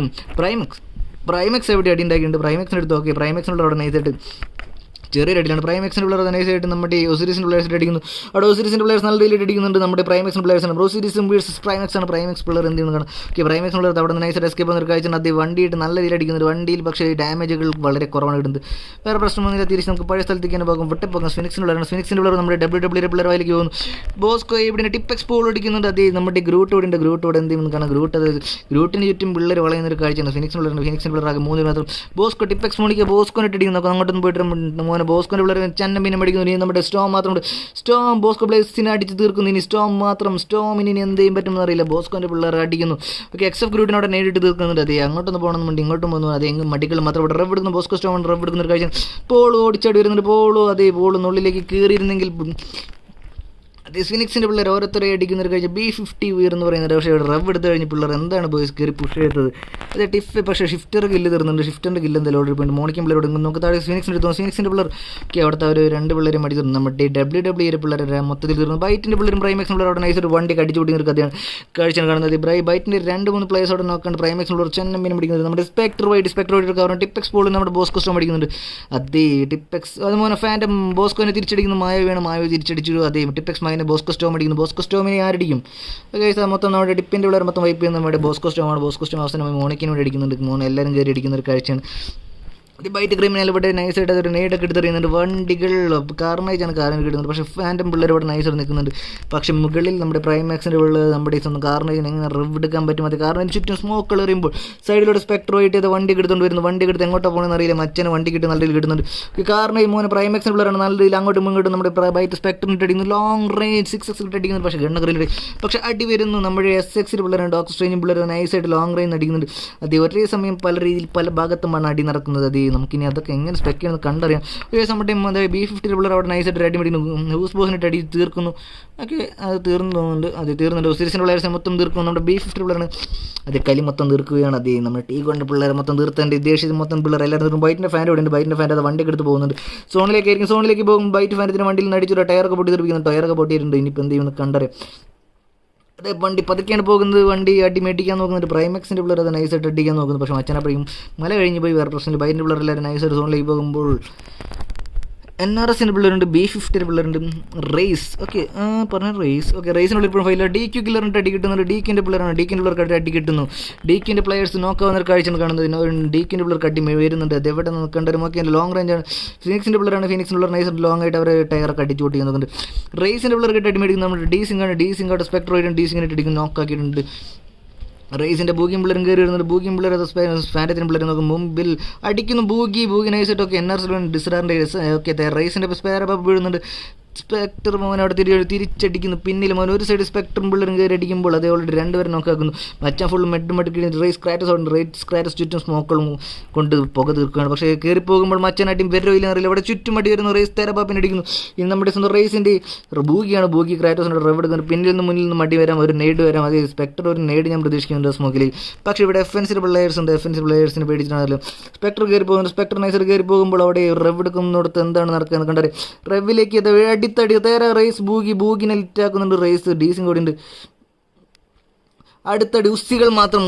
പ്രൈമെക്സ് എവിടെ അടി ഉണ്ടാക്കിയിട്ടുണ്ട്. പ്രൈമെക്സിൻ്റെ അടുത്ത് ഓക്കെ പ്രൈമെക്സിനുള്ള അവിടെ നൈസായിട്ട് ചെറിയ അടിയിലാണ്. പ്രൈമെക്സിൻ്റെ പിള്ളേർ നൈസായിട്ട് നമ്മുടെ ഒസിരിസിൻ്റെ പ്ലേയേഴ്സിൻ്റെ അടിക്കുന്നു. അവിടെ ഒസിരിസിൻ്റെ പ്ലേയേഴ്സ് നല്ല രീതിയിൽ അടിക്കുന്നുണ്ട്. നമ്മുടെ പ്രൈമെക്സിൻ്റെ പ്ലേയേഴ്സാണ്. ഒസിരിസും വേഴ്സസ് പ്രൈമെക്സ് ആണ്. പ്രൈമെക്സ് പിള്ളേർ എന്ത് ചെയ്യുന്നത് കാണാം. ഓക്കെ പ്രൈമെക്സ് പിള്ളേർ അവിടെ നിന്ന് നൈസായിട്ട് എസ്കേപ്പ് വന്നൊരു കാഴ്ച അത് വണ്ടിയിട്ട് നല്ല രീതിയിൽ അടിക്കുന്നുണ്ട്. വണ്ടിയിൽ പക്ഷേ ഡാമേജുകൾ വളരെ കുറവാണ് ഇടുന്നത്. വേറെ പ്രശ്നമൊന്നുമില്ല. തിരിച്ച് നമുക്ക് പഴയ സ്ഥലത്തേക്ക് തന്നെ പോകും. വിട്ടപ്പോകും സ്ഫിനിക്സിൻ്റെ പിള്ളേരാണ്. സ്ഫിനിക്സിൻ്റെ പിള്ളേർ നമ്മുടെ WWE പിള്ളേർ വായിലേക്ക് പോകുന്നു. ബോസ്കോ ഇവിടെ TiPx പോൾ അടിക്കുന്നുണ്ട്. അത് നമ്മുടെ ഗ്രൂട്ടോടെ എന്ത് ചെയ്യുന്നത് കാണാം. ഗ്രൂട്ടിന് ചുറ്റും പിള്ളേർ വളയുന്നൊരു കാഴ്ചയാണ്. ഫിനിക്സിൻ്റെ പിള്ളേർ ആകെ 3 മാത്രം. Bosco TiPx Monique ബോസ്കോനെ ഇടിക്കുന്നു. അങ്ങോട്ടൊന്നും പോയിട്ട് മോനെ ബോസ്കോൻ്റെ പിള്ളേർ ചന്നം പിന്നെ മേടിക്കുന്നു. ഇനി നമ്മുടെ സ്റ്റോം മാത്രമുണ്ട്. സ്റ്റോം ബോസ്കോ പ്ലേസിനെ അടിച്ച് തീർക്കുന്നു. ഇനി സ്റ്റോമിന് എന്ത് ചെയ്യാൻ പറ്റുമെന്ന് അറിയില്ല. ബോസ്കോൻ്റെ പിള്ളേർ അടിക്കുന്നു. ഓക്കെ XF ഗ്രൂട്ടിനോടെ നേരിട്ട് തീർക്കുന്നുണ്ട്. അതെ അങ്ങോട്ടൊന്ന് പോകണമെന്നുണ്ട് ഇങ്ങോട്ടും പോകുന്നു. അതെ എങ്ങും മടികൾ മാത്രം ഇവിടെ റബ്ബ് എടുക്കുന്നു. ബോസ്കോ സ്റ്റോം റബ്ബ് എടുക്കുന്ന ഒരു കാഴ്ച. പോൾ ഓടിച്ചാടി വരുന്നുണ്ട്. അതേ പോളുള്ളിലേക്ക് കയറിയിരുന്നെങ്കിൽ അതേ സ്ഫിനിക്സിൻ്റെ പിള്ളേർ ഓരോരുത്തരെ അടിക്കുന്നൊരു കഴിഞ്ഞ് B50 എന്ന് പറയുന്നത്. പക്ഷേ ഇവിടെ റബ്ബ് എടുത്ത് കഴിഞ്ഞ് പിള്ളേർ എന്താണ് ബോയ്സ് കയറി പുഷ് ചെയ്തത്. അതെ പക്ഷേ ഷിഫ്റ്റർ കില്ല് തീർന്നുണ്ട്. ഷിഫ്റ്ററിൻ്റെ കില്ല് എന്തായാലും ഓർഡർ പോയിട്ട് മോണിക്കും പിള്ളേർ എടുക്കുന്നു. നമുക്ക് താഴെ സ്ഫിനിക്സിൻ്റെ എടുത്തു. സ്ഫിനിക്സിൻ്റെ പിള്ളേർ ഓക്കെ അവിടുത്തെ ഒരു 2 പിള്ളേരെ മടിച്ചിരുന്നു. നമ്മുടെ WWE പിള്ളേരെ മൊത്തത്തിൽ തീർന്നു. ബൈറ്റിൻ്റെ പിള്ളേരും പ്രൈമെക്സ് പിള്ളേർ അവിടെ നൈസൊരു വണ്ടി കടിച്ചു കൂട്ടി ഒരു കഥയാണ് കാഴ്ചയാണ് കാണുന്നത്. ബൈറ്റിൻ്റെ 2-3 പ്ലേയേഴ്സ് അവിടെ നോക്കാണ്ട് പ്രൈമെക്സ് പിള്ളേർ ചെന്നം പിന്നെ പിടിക്കുന്നത്. നമ്മുടെ സ്പെക്ടർ വൈറ്റ് കവറും TiPx പോളും നമ്മുടെ ബോസ്കോ സ്റ്റോം അടിക്കുന്നുണ്ട്. അതേ TiPx അതുപോലെ ഫാൻറ്റം ബോസ്കോനെ തിരിച്ചടിക്കുന്നു. മായോ തിരിച്ചടിച്ചു. അതേ TiPx മായനെ ബോസ്കോ സ്റ്റോം അടിക്കുന്നു. ബോസ്കോ സ്റ്റോമിനെ ആരടിക്കും. മൊത്തം നമ്മുടെ ടിപ്പിൻ്റെ പിള്ളേർ മൊത്തം വൈപ്പ് ചെയ്യുന്ന നമ്മുടെ ബോസ്കോ സ്റ്റോമാണ്. ബോസ്കോ സ്റ്റോം അവസാനം മോണിക്കിന് വേണ്ടി അടിക്കുന്നുണ്ട്. എല്ലാവരും കയറി അടിക്കുന്ന ഒരു കാഴ്ചയാണ്. ഇത് ബൈറ്റ് ക്രിമിനൽ ഇവിടെ നൈസായിട്ട് അതൊരു നെയ്ഡൊക്കെ എടുത്തെറിയുന്നുണ്ട്. വണ്ടികൾ കാർണേജാണ് കാറിന് കിട്ടുന്നത്. പക്ഷേ ഫാൻറ്റം പിള്ളേർ ഇവിടെ നൈസായിട്ട് നിൽക്കുന്നുണ്ട്. പക്ഷേ മുകളിൽ നമ്മുടെ പ്രൈമാക്സിൻ്റെ ഉള്ളിൽ നമ്മുടെ സ്വന്തം കാർണേജിന് എങ്ങനെ റിവ് എടുക്കാൻ പറ്റും. അത് കാറിന് ചുറ്റും സ്മോക്കുകൾ എറിയുമ്പോൾ സൈഡിലൂടെ സ്പെക്ടർ പോയിട്ട് അത് വണ്ടി എടുത്തുകൊണ്ട് വരുന്നു. വണ്ടി എടുത്ത് എങ്ങോട്ടോ പോകണമെന്ന് അറിയില്ല. മറ്റേ വണ്ടി കിട്ടി നല്ല രീതിയിൽ കിട്ടുന്നുണ്ട്. കാറിന് മോനെ പ്രൈമാക്സിൻ്റെ പിള്ളേരാണ് നല്ല രീതിയിൽ അങ്ങോട്ടും ഇങ്ങോട്ടും നമ്മുടെ ബൈറ്റ് സ്പെക്ടറിന് അടിക്കുന്നു. ലോങ് റേഞ്ച് 6x അടിക്കുന്നുണ്ട്. പക്ഷേ ഗണ്ണറിൽ പക്ഷേ അടി വരുന്നു. നമ്മുടെ SX പിള്ളേരാണ്. ഡോക്ടർ സ്ട്രേഞ്ച് പിള്ളേർ നൈസായിട്ട് ലോങ് റേഞ്ച് അടിക്കുന്നുണ്ട്. അത് ഒരേ സമയം പല രീതിയിൽ പല ഭാഗത്തുമാണ് അടി നടക്കുന്നത്. അത് നമുക്കിനി അതൊക്കെ എങ്ങനെ സ്പെക്ക് ചെയ്യുന്നത് കണ്ടറിയാം. ഒരു സമയം അതായത് B50 പിള്ളേർ അവിടെ നൈസായിട്ട് അടി മേടിക്കുന്നു. ഹൂസ് ബോസിനിട്ട് അടി തീർക്കുന്നു. ഓക്കെ അത് തീർന്നു തോന്നുന്നുണ്ട്. അത് തീർന്നുണ്ട്. ഒസിരിസിൻ്റെ പിള്ളേഴ്സ് മൊത്തം തീർക്കുന്നു. നമ്മുടെ B50 പിള്ളേരാണ് അത് കലി മൊത്തം തീർക്കുകയാണ്. അത് നമ്മുടെ ടീ കൊണ്ട് പിള്ളേർ മൊത്തം തീർത്തേണ്ട ദേശീയ മൊത്തം പിള്ളേർ എല്ലാവരും തീർക്കും. ബൈറ്റിൻ്റെ ഫാൻ ഇവിടെ ഉണ്ട്. ബൈറ്റിൻ്റെ ഫാൻ അത് വണ്ടിക്ക് എടുത്ത് പോകുന്നുണ്ട്. സോണിലേക്ക് പോകും. ബൈറ്റ് ഫാനത്തിന് വണ്ടിയിൽ നിന്ന് അടിച്ചൊരു ടയറൊക്കെ പൊട്ടി തീർപ്പിക്കുന്നു. ടയറൊക്കെ പൊട്ടിയിട്ടുണ്ട്. ഇനിയിപ്പോൾ എന്ത് ചെയ്യുമെന്ന് കണ്ടറിയാം. അതേ വണ്ടി പതുക്കെയാണ് പോകുന്നത്. വണ്ടി അടി മേടിക്കാൻ നോക്കുന്നുണ്ട്. പ്രൈമെക്സിൻ്റെ പിള്ളേർ അത് നൈസായിട്ട് അടിക്കാൻ നോക്കുന്നു. പക്ഷേ മച്ചനപ്പോഴേക്കും മല കഴിഞ്ഞ് പോയി വേറെ പ്രശ്നമില്ല. ബൈറ്റിൻ്റെ പിള്ളേർ എല്ലാവരും നൈസായിട്ട് സോണിലേക്ക് പോകുമ്പോൾ NRSൻ്റെ പിള്ളേരുണ്ട്. B50 പിള്ളേരുണ്ട്. റേസ് ഓക്കെ റേസ് ഓക്കെ റേസിനുള്ള ഇപ്പോഴും ഫൈല DQ കില്ലറിൻ്റെ അടി കിട്ടുന്നുണ്ട്. DQൻ്റെ പിള്ളേരാണ്. DQൻ്റെ പിള്ളേർക്ക് അടി കിട്ടുന്നു. DQൻ്റെ പ്ലേയേഴ്സ് നോക്കാവുന്ന കാഴ്ചയാണ് കാണുന്നത്. DQൻ്റെ പിള്ളേർക്ക് അടി വരുന്നുണ്ട്. അത് എവിടെ നോക്കേണ്ടത് നോക്കിയാൽ ലോങ് റേഞ്ചാണ്. ഫിനിക്സിൻ്റെ പിള്ളേരാണ്. ഫിനിക്സിൻ്റെ പിള്ളേർ നൈസായിട്ട് ലോങ് ആയിട്ട് അവർ ടയറൊക്കെ അടിച്ചു കൂട്ടി നോക്കുന്നുണ്ട്. റേസിൻ്റെ പിള്ളേർക്ക് അടി മേടിക്കുന്നു. നമ്മുടെ ഡീസിംഗാണ് സ്പെക്ടർ ആയിട്ട് ഡീസിംഗിനായിട്ട് അടിക്കുന്നു. നോക്കാക്കിയിട്ടുണ്ട്. റേസിൻ്റെ ബൂഗിയും പിള്ളേരും കയറി വരുന്നുണ്ട്. ബൂഗിയും പിള്ളേർ ഫാൻറ്റത്തിന് പിള്ളേർ നോക്കും. മുമ്പിൽ അടിക്കുന്നു. ബൂഗി നൈസായിട്ടൊക്കെ NRS ഡിസറാറിൻ്റെ ഓക്കെ റേസിൻ്റെ സ്പെയർ വീഴുന്നുണ്ട്. സ്പെക്ടർ മോൻ അവിടെ തിരിച്ചടിക്കുന്നു. പിന്നിൽ മോൻ ഒരു സൈഡ് സ്പെക്ടറും പിള്ളേരും കയറി അടിക്കുമ്പോൾ അതേ ഓൾറെഡി 2 പേരെ നോക്കാക്കുന്നു. മച്ചാൻ ഫുൾ മെഡ് റേസ് സ്ക്രാറ്റസ് ചുറ്റും സ്മോക്കുകളും കൊണ്ട് പുക തീർക്കുകയാണ്. പക്ഷേ കയറി പോകുമ്പോൾ മച്ചാനായിട്ടും വരില്ല അറിയില്ല. അവിടെ ചുറ്റും അടി വരുന്നു. റേസ് തെരപ്പാപ്പിന് അടിക്കുന്നു. ഇനി നമ്മുടെ സ്വന്തം റേസിൻ്റെ ബൂഗി ക്രാറ്റോസിൻ്റെ റവ് എടുക്കുന്നു. പിന്നിൽ നിന്ന് മുന്നിൽ നിന്ന് മടി വരാം. ഒരു നെയ്ഡ് വരാം. അത് സ്പെക്ടർ ഒരു നെയ്ഡ് ഞാൻ പ്രതീക്ഷിക്കുന്നുണ്ട് സ്മോക്കിൽ. പക്ഷേ ഇവിടെ FNCയുടെ പ്ലേയേഴ്സ് ഉണ്ട്. FNC പ്ലേയേഴ്സിനെ പേടിച്ചിട്ടാണല്ലോ സ്പെക്ടർ കയറി പോകുന്നത്. സ്പെക്ടർ നൈസർ കയറി പോകുമ്പോൾ അവിടെ റവ് എടുക്കുന്നിടത്ത് എന്താണ് നടക്കുന്നത് കണ്ടത്. റവിലേക്ക് അടിത്തടി തേരെ റേസ് ബൂഗിനെ ലിറ്റാക്കുന്നുണ്ട്. റേസ് ഡീസിങ് കൂടി ഉണ്ട്. അടുത്തടി ഉസികൾ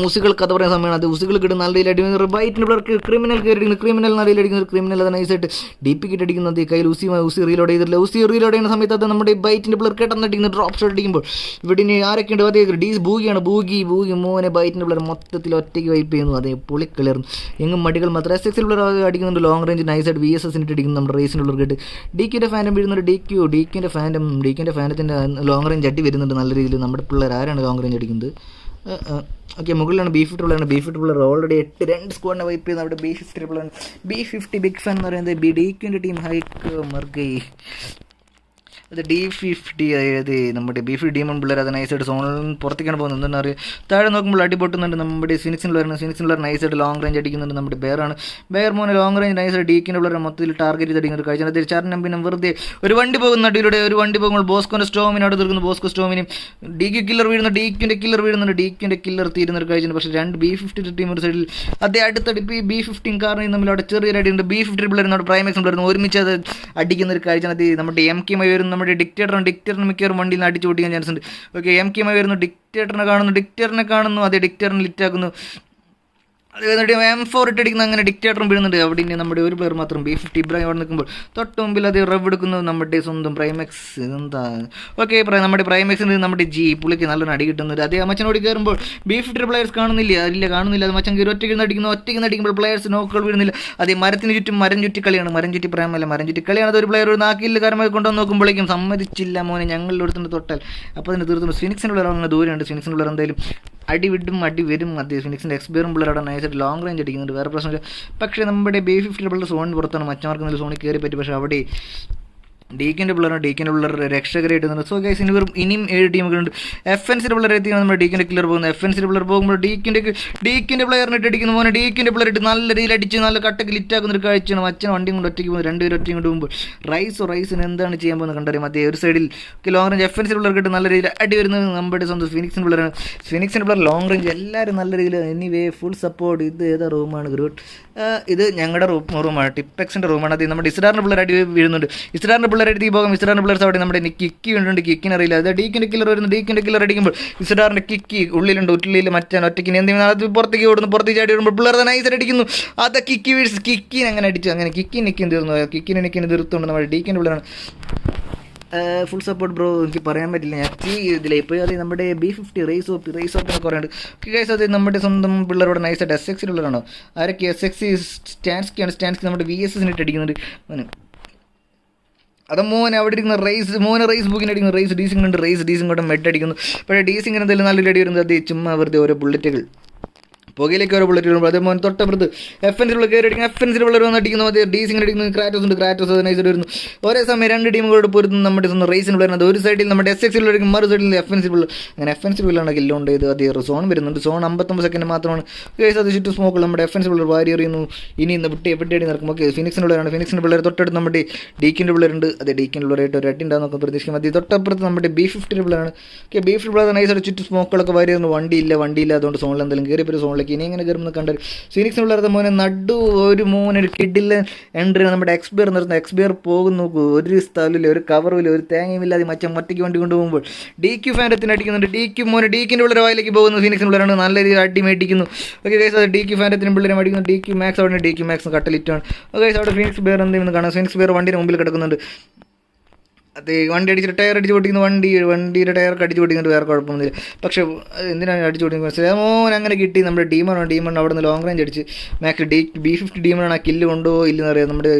കഥ പറയുന്ന സമയമാണ്. അത് ഉസികൾ കിട്ടുന്ന നല്ല രീതിയിൽ അടിക്കുന്നത്. ബൈറ്റിൻ്റെ പിള്ളേർക്ക് ക്രിമിനൽ കയറിയിരിക്കുന്നത്. ക്രിമിനൽ നല്ല രീതിയിൽ അടിക്കുന്നത്. ക്രിമിനൽ അത് നൈസായിട്ട് DP കിറ്റ് അടിക്കുന്നത്. കയ്യിൽ ഉസി റീലോഡ് ചെയ്തിട്ടില്ല. ഉസി റീലോഡ് ചെയ്യുന്ന സമയത്ത് അത് നമ്മുടെ ബൈറ്റിൻ്റെ പിള്ളേർ കേട്ടെന്ന് അടിക്കുന്നത്. ഡ്രോപ്പ് ഷോട്ട് അടിക്കുമ്പോൾ ഇവിടെ ഇനി ആരൊക്കെ ഉണ്ട്. അതേ ബൂഗിയാണ്. ബൂഗി മോനെ ബൈറ്റിൻ്റെ പിള്ളേർ മൊത്തത്തിൽ ഒറ്റയ്ക്ക് വൈപ്പ് ചെയ്യുന്നു. അതേ പൊളിക്കളിയായിരുന്നു. എങ്ങും മടികൾ മാത്രം. SX പിള്ളേർ അടിക്കുന്നുണ്ട്. ലോങ് റേഞ്ച് നൈസായിട്ട് VSSനിട്ട് അടിക്കുന്നു. നമ്മുടെ റേസിൻ്റെ പിള്ളേർ കേട്ട് DQൻ്റെ ഫാൻറ്റം വീഴുന്നുണ്ട്. DQൻ്റെ ഫാൻറ്റത്തിൻ്റെ ലോങ് റേഞ്ച് അടി വരുന്നുണ്ട് നല്ല രീതിയിൽ. നമ്മുടെ പിള്ളേർ ആരാണ് ലോങ് റേഞ്ച് അടിക്കുന്നത്. ഓക്കെ മുകളിലാണ് B50 പിള്ളേർ ഓൾറെഡി 2 സ്ക്വാഡിനെ വൈപ്പ് ചെയ്യുന്നത്. അവിടെ B50 പിള്ളേർ B50 ബിഗ് ഫാൻ എന്ന് പറയുന്നത് DQൻ്റെ ടീം ഹൈക്ക് മർഗൈ അത് D50, അതായത് നമ്മുടെ B50 ഡീമൺ പിള്ളേർ അത് നൈസായിട്ട് സോണിൽ പുറത്തേക്കാണ് പോകുന്നത്. എന്തെന്ന് അറിയാം, താഴെ നോക്കുമ്പോൾ അടി പൊട്ടുന്നുണ്ട് നമ്മുടെ സ്ഫിനിക്സിനുള്ള നൈസായിട്ട് ലോങ് റേഞ്ച് അടിക്കുന്നുണ്ട്. നമ്മുടെ ബെയർ മോനെ ലോങ് റേഞ്ച് നൈസായിട്ട് ഡീക്കിൻ്റെ പിള്ളേരെ മൊത്തത്തിൽ ടാർഗറ്റ് ചെയ്ത് അടിക്കുന്ന ഒരു കാഴ്ച. അതിൽ ചാരനും പിന്നെ വെറുതെ ഒരു വണ്ടി പോകുന്ന അടിയിലൂടെ ഒരു വണ്ടി പോകുമ്പോൾ ബോസ്കോൻ്റെ സ്റ്റോമിനെ അവിടെ തീർക്കുന്നു. ബോസ്കോ സ്റ്റോമിനും കില്ലർ വീഴുന്നു, ഡീക്കിൻ്റെ കില്ലർ തീരുന്ന ഒരു കാഴ്ചയാണ്. പക്ഷേ രണ്ട് B50 ടീം ഒരു സൈഡിൽ അതേ അടുത്തടി B15 കാറിന് തമ്മിൽ അവിടെ ചെറിയൊരു അടിയുണ്ട്. B50 പിള്ളേർ നമ്മുടെ പ്രൈമാക്സ് പിള്ളേർ ഒരുമിച്ച് അത് അടിക്കുന്ന ഒരു കാഴ്ചയാണ്. അത് നമ്മുടെ MK വരുന്ന നമ്മുടെ ഡിക്റ്റേറ്ററിന് മിക്കവാറും വണ്ടിയിൽ നിന്ന് അടിച്ചു പൊട്ടിക്കാൻ ചാൻസ് ഉണ്ട്. ഓക്കെ, MK വരുന്നു, ഡിക്റ്റേറ്ററിനെ കാണുന്നു, അതേ ഡിക്റ്റേറ്ററിന് ലിറ്റാക്കുന്നു. അത് കഴിഞ്ഞിട്ട് M4 ഇട്ടടിക്കുന്ന അങ്ങനെ ഡിക്റ്റേറ്ററും വീഴുന്നുണ്ട്. അവിടെ ഇനി നമ്മുടെ ഒരു പ്ലെയർ മാത്രം B50 ഇബ്രാഹിം അവിടെ നിൽക്കുമ്പോൾ തൊട്ട് മുമ്പിൽ അത് റവ് എടുക്കുന്നു നമ്മുടെ സ്വന്തം പ്രൈമാക്സ്. ഇതെന്താ ഓക്കെ, നമ്മുടെ പ്രൈമാക്സിന് നമ്മുടെ പുള്ളിക്ക് നല്ലൊരു അടി കിട്ടുന്നുണ്ട്. അതേ മച്ചനോട് കയറുമ്പോൾ B50 പ്ലെയേഴ്സ് കാണുന്നില്ല. അത് മച്ചൻ കയറി ഒറ്റയ്ക്ക് അടിക്കുമ്പോൾ പ്ലെയേഴ്സ് നോക്കുകൾ വീഴുന്നില്ല. അതേ മരം ചുറ്റിക്കളിയാണ്. മരം ചുറ്റിക്കളിയാണ്. അതൊരു പ്ലെയർ ഒരു നാക്കിൽ കാരമായി കൊണ്ടുവന്ന് നോക്കുമ്പോഴേക്കും സമ്മതിച്ചില്ല മോനെ, ഞങ്ങളുടെ അടുത്തുണ്ട് തൊട്ടാൽ. അപ്പോൾ അതിന് തീർത്തും സ്ഫിനിക്സിൻ്റെ പ്ലെയർ അങ്ങനെ ദൂരെയുണ്ട്. സ്ഫിനിക്സിൻ്റെ പ്ലെയർ എന്തായാലും അടി വരും. അതേ സ്ഫിനിക്സിൻ്റെ എക്സ്പീരിയൻ പിള്ളേർ അവിടെ നൈസായിട്ട് ലോങ് റേഞ്ച് അടിക്കുന്നുണ്ട്, വേറെ പ്രശ്നമില്ല. പക്ഷേ നമ്മുടെ B50 പിള്ളേർ സോണിന് പുറത്താണ്. മച്ചമാർക്ക് നല്ല സോണിൽ കയറി പറ്റി. പക്ഷേ അവിടെ ഡീക്കിൻ്റെ പിള്ളേർ രക്ഷകരായിട്ടുന്നുണ്ട്. സോ ഗൈസ് ഇനിയും 7 ടീമുകളുണ്ട്. FNC പിള്ളേർ എത്തിയാണ് നമ്മുടെ ഡീക്കിൻ്റെ കില്ലർ പോകുന്നത്. FNC പിള്ളേർ പോകുമ്പോൾ ഡീക്കിൻ്റെ പ്ലെയറിനെ ഇട്ട് അടിക്കുന്നു മോനെ. ഡീക്കിൻ്റെ പ്ലെയർ ഇട്ട് നല്ല രീതിയിൽ അടിച്ച് നല്ല കട്ടക്ക് ലിറ്റാക്കുന്ന ഒരു കാഴ്ചയാണ്. മച്ചൻ വണ്ടിയും കൊണ്ട് ഒറ്റയ്ക്ക് പോകുന്നത്, രണ്ടുപേരും ഒറ്റയും കൊണ്ട് പോകുമ്പോൾ റൈസിന് എന്താണ് ചെയ്യാൻ പോകുന്നത് കണ്ടറിയാം. അതേ ഒരു സൈഡിൽ ലോങ് റേഞ്ച് FNC പിള്ളേർക്ക് ഇട്ട് നല്ല രീതിയിൽ അടി വരുന്നത് നമ്മുടെ സ്വന്തം സ്ഫിനിക്സിൻ്റെ പിള്ളേരാണ്. സ്ഫിനിക്സിൻ്റെ പിള്ളേർ ലോങ് റേഞ്ച് എല്ലാവരും നല്ല രീതിയിൽ എനിവേ ഫുൾ സപ്പോർട്ട്. ഇത് ഏതാ റൂമാണ് ഗ്രൂട്ട്? ഇത് ഞങ്ങളുടെ റൂമാണ്, ടിപ്പെക്സിൻ്റെ റൂമാണ്. അത് നമ്മുടെ ഇസ്രാറിൻ്റെ പിള്ളേർ അടി വീഴുന്നുണ്ട്. ഇസ്രാറിൻ്റെ പിള്ളേർ അടി പോകാം. ഇസ്രാറിൻ്റെ പിള്ളേർസ് അവിടെ നമ്മുടെ കിക്കി ഉണ്ട്. കിക്കിന് അറിയില്ല. അത് ഡീക്കിൻ്റെ കില്ലർ വരുന്നു. ഡീക്കിൻ്റെ കില്ലർ അടിക്കുമ്പോൾ ഇസ്രാറിൻ്റെ കിക്കി ഉള്ളിൽ മറ്റാൻ ഒറ്റയ്ക്ക് എന്തെങ്കിലും അത് പുറത്തേക്ക് ഓടുന്നു. പുറത്തേക്ക് ചാടി വരുമ്പോൾ പിള്ളേർ നൈസായിട്ട് അടിക്കുന്നു. അത് കിക്കിനെ അങ്ങനെ അടിച്ചു. അങ്ങനെ കിക്കിന് തീർന്നു. കിക്കിനെ തീർത്തുകൊണ്ട് നമ്മുടെ ഡീക്കിൻ്റെ പിള്ളേരാണ്. Full support bro. എനിക്ക് പറയാൻ പറ്റില്ല, ഞാൻ ഇതിലെ ഇപ്പോൾ അത് നമ്മുടെ B50 റേസ് ഓപ്പിനെ കുറേ ഉണ്ട്. ഗൈസ് അത് നമ്മുടെ സ്വന്തം പിള്ളേരോട് നൈസായിട്ട് SX ഉള്ളതാണോ? ആരൊക്കെ SX സ്റ്റാൻസ്കി നമ്മുടെ VSS ഇട്ട് അടിക്കുന്നുണ്ട്. അത് മോനെ അവിടെ ഇരിക്കുന്ന റേസ് ബുക്കിന് അടിക്കുന്നു. റേസ് ഡീസിംഗ് കൊണ്ട് മെഡ് അടിക്കുന്നു. പക്ഷേ ഡീസിംഗിന് എന്തെങ്കിലും നല്ലൊരു അടി വരുന്നത് അത് ചുമ്മാ വെറുതെ ഓരോ ബുള്ളറ്റുകൾ പുകയിലേക്ക് ഓരോ ബുള്ളറ്റ് വരുമ്പോൾ അതേ മോൻ തൊട്ടപ്പുറത്ത് FNC കയറി അടിക്കുന്ന FNC പിള്ളേർ വന്ന് അടിക്കുന്നു. അത് ഡീസിംഗ് അടിക്കുന്നു. ക്രാറ്റോസ് നൈസായിട്ട് വരുന്നു. ഒരേ സമയം 2 ടീമുകളോട് പൊരുത്തുന്നു നമ്മുടെ സ്വന്തം റേസിന് പിള്ളേർ. ഒരു സൈഡിൽ നമ്മുടെ SX പിള്ളേർക്ക് മറു സൈഡിൽ FNC പിള്ളേർ. അങ്ങനെ FNC പിള്ളേരാണ് കില്ലുണ്ട്. ഇത് അതേ സോൺ വരുന്നുണ്ട്. സോൺ 59 സെക്കൻഡ് മാത്രമാണ്. കേസ് അത് ചുറ്റും സ്മോക്കുകൾ നമ്മുടെ FNC പിള്ളേർ വാരി എറിയുന്നു. ഇനി ഇന്ന് എവിടെയാണ് നടക്കും. ഓക്കെ, ഫിനിക്സിൻ്റെ പിള്ളേർ തൊട്ടടുത്ത് നമ്മുടെ ഡീക്കിൻ്റെ പിള്ളേരുണ്ട്. അതേ ഡീക്കിൻ്റെ പിള്ളേരായിട്ട് ഒരു അടി ഉണ്ടാകുന്നൊക്കെ പ്രതീക്ഷിക്കും. അത് തൊട്ടപ്പുറത്ത് നമ്മുടെ B50 പിള്ളേരാണ്. ഓക്കെ, B50 പിള്ളേർ നൈസായിട്ട് ചുറ്റും സ്മോക്കുകളൊക്കെ വാരി എറിയുന്നു. വണ്ടിയില്ല അതുകൊണ്ട് സോണിൽ എന്തെങ്കിലും കയറിയപ്പോൾ സോണിലേക്ക് ഇനി എങ്ങനെ കയറുമ്പോൾ കണ്ടു. ഫിനിക്സിന് പിള്ളേരുടെ മോനെ ഒരു കിഡിൽ എൻട്രി നമ്മുടെ എക്സ്ബിയർ പോകുന്നു. ഒരു സ്ഥലമില്ല, ഒരു കവറുമില്ല, ഒരു തേങ്ങയുമില്ലാതെ മറ്റം ഒറ്റയ്ക്ക് വണ്ടി കൊണ്ടുപോകുമ്പോൾ DQ ഫാൻറ്റത്തിന് അടിക്കുന്നുണ്ട്. ഡീക്കിൻ്റെ പിള്ളേർ വായിലേക്ക് പോകുന്നു. ഫിനിക്സിന് പിള്ളേരാണ് നല്ല രീതിയിൽ അടി മേടിക്കുന്നു. ഓക്കെ ഗൈസ്, അത് DQ ഫാൻറ്റത്തിന് പിള്ളേരെ അടിക്കുന്നു. DQ മാക്സ് അവിടെ DQ മാക്സ് കട്ടലിറ്റാണ്. ഓക്കെ, അവിടെ ഫിനിക്സ് ബിയർ എന്തെങ്കിലും കാണാം. ഫിനിക്സ് ബിയർ വണ്ടിയുടെ മുമ്പിൽ കിടക്കുന്നുണ്ട്. അത് വണ്ടി അടിച്ചിട്ട് ടയർ അടിച്ച് പൊട്ടിക്കുന്നു. വണ്ടിയുടെ ടയർക്ക് അടിച്ച് പൊട്ടിക്കുന്നുണ്ട്. വേറെ കുഴപ്പമൊന്നുമില്ല. പക്ഷേ എന്തിനാണ് അടിച്ച് പൊട്ടിക്കുന്നത്? മോൻ അങ്ങനെ കിട്ടി. നമ്മുടെ ഡീമൺ അവിടെ നിന്ന് ലോങ് റേഞ്ച് അടിച്ച് മാക്സ് B50 ഡീമണാണ് ആ കില്ല് കൊണ്ടുപോകുമോ ഇല്ലെന്ന് അറിയാം. നമ്മുടെ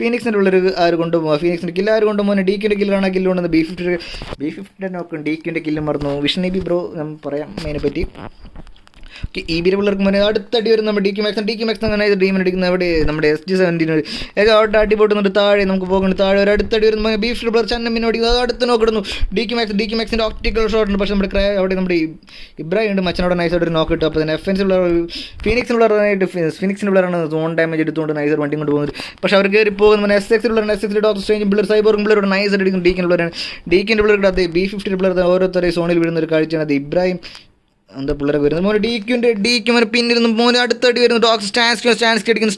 ഫീനിക്സിൻ്റെ ഉള്ളൊരു ആര് കൊണ്ടുപോകും. ഫീനിക്സിൻ്റെ കില്ല് ആര് കൊണ്ടുപോകും? ഡീക്കിൻ്റെ കില്ലാണ് ആ കില്ല് കൊണ്ടുവന്നത്. B50 നോക്കും. ഡീക്കിൻ്റെ കില്ല് മറന്നു. വിഷ്ണു ബ്രോ ഞാൻ പറയാം അതിനെപ്പറ്റി. EBയുടെ പിള്ളേർക്ക് മുന്നേ അടുത്തടി വരും നമ്മുടെ DQ മാക്സ് അങ്ങനെ ഡീമൻ അടിക്കുന്ന അവിടെ നമ്മുടെ SG17 അവിടെ അടി പൊട്ടുന്നുണ്ട്. താഴെ നമുക്ക് പോകുന്നുണ്ട്. താഴെ ഒരു അടുത്തടി വരുന്ന B50 പിള്ളേർ ചന്നമ്മിനെ ഓടിക്കുന്നത്. അത് അടുത്ത് നോക്കിടുന്നു. DQ മാക്സിൻ്റെ ഒപ്റ്റിക്കൽ ഷോട്ട് ഉണ്ട്. പക്ഷേ അവിടെ നമ്മുടെ ഇബ്രാഹിം ഉണ്ട്. മച്ചനോടെ നൈസായിട്ട് ഒരു നോക്ക് കിട്ടും. അപ്പോൾ തന്നെ ഫിനിക്സിൻ്റെ പിള്ളേരാണ് സോൺ ഡാമേജ് എടുത്തുകൊണ്ട് നൈസർ വണ്ടി കൊണ്ട് പോകുന്നത്. പക്ഷേ അവർ കയറി പോകുന്ന SX ഡോക്ടർ സ്ട്രേഞ്ച് പിള്ളേർ സൈബോർഗ് പിള്ളേരോട് നൈസായിട്ട് അടിക്കും. ഡീക്കിൻ്റെ പിള്ളേർക്ക് അത് B50 പിള്ളേർ ഓരോരുത്തരെ സോണിൽ വീഴുന്ന ഒരു കാഴ്ചയാണ്. അത് ഇബ്രാഹിം എന്താ പിള്ളേരൊക്കെ വരുന്നത്. മോനെ DQ പിന്നിൽ നിന്ന് മോനെ അടുത്തടി വരുന്നു. ഡോക്ടർ സ്റ്റാൻസ്കി അടിക്കുന്നു.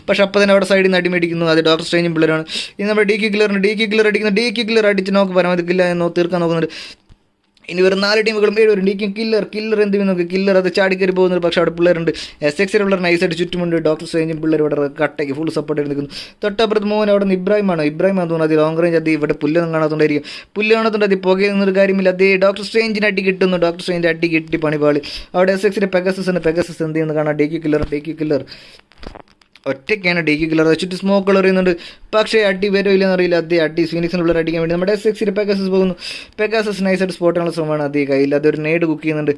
പക്ഷേ അപ്പോൾ തന്നെ അവിടെ സൈഡിൽ നിന്ന് അടി മേടിക്കുന്നു. അത് ഡോക്ടർ സ്ട്രേഞ്ചും പിള്ളേരാണ്. ഇനി നമ്മുടെ DQ കില്ലർ അടിക്കുന്നു. DQ കില്ലർ അടിച്ച് നോക്ക് പരമാവധി തീർക്കാൻ നോക്കുന്നുണ്ട്. ഇനി ഒരു 4 ടീമുകളും 7 വരും. DQ കില്ലർ എന്ത് നോക്കി. കില്ലർ അത് ചാടിക്കറി പോകുന്നത്. പക്ഷേ അവിടെ പിള്ളേരുണ്ട്. SX പിള്ളേർ നൈസായിട്ട് ചുറ്റുമുണ്ട്. ഡോക്ടർ സ്ട്രേഞ്ചും പിള്ളേർ ഇവിടെ കട്ടയ്ക്ക് ഫുൾ സപ്പോർട്ട് ചെയ്ത് നിൽക്കുന്നു. തൊട്ടപ്പുറത്ത് മോൻ അവിടെ നിന്ന് ഇബ്രാഹിമാണ് തോന്നുന്നത്. അത് ലോങ് റേഞ്ച് അത് ഇവിടെ പുല്ലൊന്നും കാണാത്തോണ്ടായിരിക്കും. അത് പുകയിൽ നിന്നൊരു കാര്യമില്ല. അതേ ഡോക്ടർ സ്ട്രേഞ്ചിന് അടി കിട്ടുന്നു. ഡോക്ടർ സ്ട്രേഞ്ച് അടി കിട്ടി പണിപാളി. അവിടെ SXൻ്റെ പെഗസസ് എന്ത് ചെയ്യുന്നത് കാണാം. DQ കില്ലർ ഒറ്റയ്ക്കാണ് DQ കില്ലർ. ചുറ്റും സ്മോക്കുകൾ എറിയുന്നുണ്ട്. പക്ഷേ അടി വരോ ഇല്ലെന്ന് അറിയില്ല. അതേ അടി ഫിനിക്സിനുള്ള അടിക്കാൻ വേണ്ടി നമ്മുടെ SXൻ്റെ പെഗസസ് പോകുന്നു. പെഗസസ് നൈസായിട്ട് സ്പോട്ടാനുള്ള ശ്രമമാണ്. അതേ കയ്യിൽ അതൊരു നേട് കുക്ക് ചെയ്യുന്നുണ്ട്.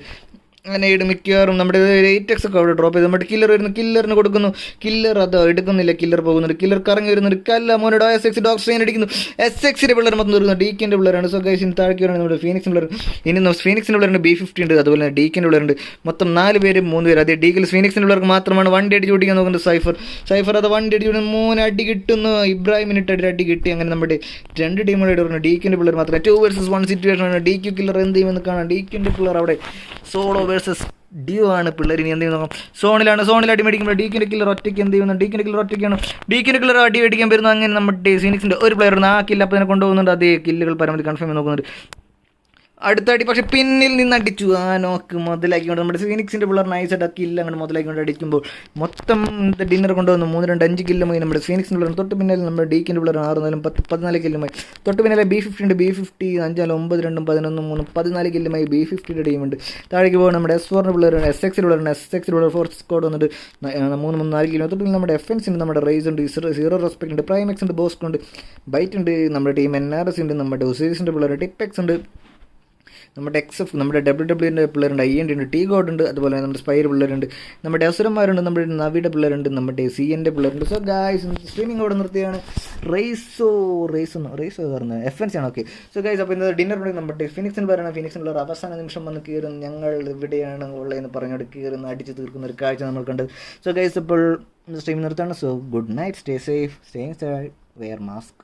അങ്ങനെ മിക്കവാറും നമ്മുടെ 8x ഒക്കെ അവിടെ ഡ്രോപ്പ് ചെയ്ത് നമ്മുടെ കില്ലർ വരുന്നു, കില്ലറിന് കൊടുക്കുന്നു, കില്ലർ അത് എടുക്കുന്നില്ല, കില്ലർ പോകുന്നുണ്ട്, കില്ലർ കറങ്ങി വരുന്നുണ്ട്, കല്ല മോനോട് SX ഡോക്ടർ സ്ട്രെയിൻ അടിക്കുന്നു, SX-ന്റെ പിള്ളേർ മൊത്തം തീർന്നു, DK-ന്റെ പിള്ളേരാണ്. സോ ഗൈസ് ഇനി താഴേക്ക് വരുന്നത് നമ്മുടെ ഫീനിക്സിൻ്റെ പിള്ളേർ, ഇനി ഫീനിക്സിൻ്റെ പിള്ളേരുണ്ട്, B50 ഉണ്ട്, അതുപോലെ തന്നെ DK-ന്റെ പിള്ളേരുണ്ട്, മൊത്തം 4 പേര് 3 പേര്. അതേ DK ഫീനിക്സിൻ്റെ പിള്ളേർക്ക് മാത്രമാണ് വണ്ടി അടിച്ച് ഓടിക്കാൻ നോക്കുന്നത്. സൈഫർ അത് വണ്ടി അടിച്ച് ഓടുന്നു, 3 അടി കിട്ടുന്നു, ഇബ്രാഹിമിനിട്ട് അടി കിട്ടി. അങ്ങനെ നമ്മുടെ 2 ടീമുകളുടെ ഇടുന്നു, DK-ന്റെ പിള്ളേർ മാത്രമേ 2 vs 1 സിറ്റുവേഷൻ ആണ്. DQ കില്ലർ എന്ത് ചെയ്യുമെന്ന് കാണാം. DK-ന്റെ പിള്ളേർ അവിടെ സോളോ വേഴ്സസ് ഡ്യൂ ആണ്. പിള്ളേർ ഇനി എന്ത് ചെയ്യുന്നു നോക്കാം. സോണിൽ അടി മേടിക്കുമ്പോൾ DK-ന്റെ കില്ലർ ഒറ്റയ്ക്ക് എന്ത് ചെയ്യുന്നു, DK-ന്റെ കില്ലർ ഒറ്റയ്ക്കാണ്, DK-ന്റെ കില്ലർ അടി മേടിക്കാൻ വരുന്നു. അങ്ങനെ നമ്മുടെ ഫീനിക്സിൻ്റെ ഒരു പ്ലെയർ ഉണ്ട്, ആ കില്ല് അപ്പം തന്നെ കൊണ്ടുപോകുന്നുണ്ട്. അതേ കില്ലുകൾ പരമാവധി കൺഫേം ചെയ്ത് നോക്കുന്നുണ്ട്. അടുത്ത അടി പക്ഷേ പിന്നിൽ നിന്ന് അടിച്ചു, ആ നോക്ക് മുതലാക്കിക്കൊണ്ട് നമ്മുടെ ഫീനിക്സിൻ്റെ പിള്ളേർ നൈസായിട്ട് ആ കില്ല് അങ്ങോട്ട് മുതലാക്കിക്കൊണ്ട് അടിക്കുമ്പോൾ മൊത്തം ഡിന്നർ കൊണ്ടുവന്നു 3-2-5 കില്ലുമായി നമ്മുടെ ഫീനിക്സിൻ്റെ പിള്ളേർ. തൊട്ട് പിന്നാലെ നമ്മുടെ DK-ന്റെ പിള്ളേർ 6-4-10-14 കില്ലുമായി. തൊട്ട് പിന്നാലെ B50 ഉണ്ട്, B50 5-9-2-11-3 14 കില്ലുമായി B50-യുടെ ടീമുണ്ട്. താഴേക്ക് പോകുമ്പോൾ നമ്മുടെ S4-ന്റെ പിള്ളേരുണ്ട്, SX-ന്റെ പിള്ളേരുണ്ട്, SX-ന്റെ പിള്ളേർ 4 സ്കോഡ് വന്നിട്ട് 3-4 കിലോ. തൊട്ട് പിന്നെ നമ്മുടെ FNC ഉണ്ട്, നമ്മുടെ RAZE ഉണ്ട്, ZRESPECT ഉണ്ട്, TiPx ഉണ്ട്, BOSCO ഉണ്ട്, BYTE ഉണ്ട്, നമ്മുടെ ടീം NRS ഉണ്ട്, നമ്മുടെ OSIRIS-ന്റെ പിള്ളേർ TiPx ഉണ്ട്, നമ്മുടെ XF നമ്മുടെ WW11D1 പിള്ളേരുണ്ട്, IND ഉണ്ട്, T-God ഉണ്ട്, അതുപോലെ നമ്മുടെ സ്പൈർ പിള്ളേരുണ്ട്, നമ്മുടെ അസുരന്മാരുണ്ട്, നമ്മുടെ NAVIയുടെ പിള്ളേരുണ്ട്, നമ്മുടെ CN-ന്റെ പിള്ളേരുണ്ട്. സോ ഗായ്സ് സ്ട്രീമിംഗ് അവിടെ നിർത്തിയാണ്. റേസോ പറഞ്ഞത് FNC ആണ്. ഓക്കെ സോ ഗായ്സ് അപ്പോൾ ഇന്നത്തെ ഡിന്നർ ഉണ്ടെങ്കിൽ നമ്മുടെ ഫിനിക്സിന് പറയണം. ഫിനിക്സിന് പിള്ളേർ അവസാന നിമിഷം വന്ന് കയറും, ഞങ്ങൾ ഇവിടെയാണ് ഉള്ളതെന്ന് പറഞ്ഞോട് കയറുന്ന അടിച്ച് തീർക്കുന്ന ഒരു കാഴ്ച നമ്മൾ കണ്ടത്. സോ ഗായ്സ് ഇപ്പോൾ സ്ട്രീം നിർത്താണ്. So good night, stay safe, stay inside, wear mask.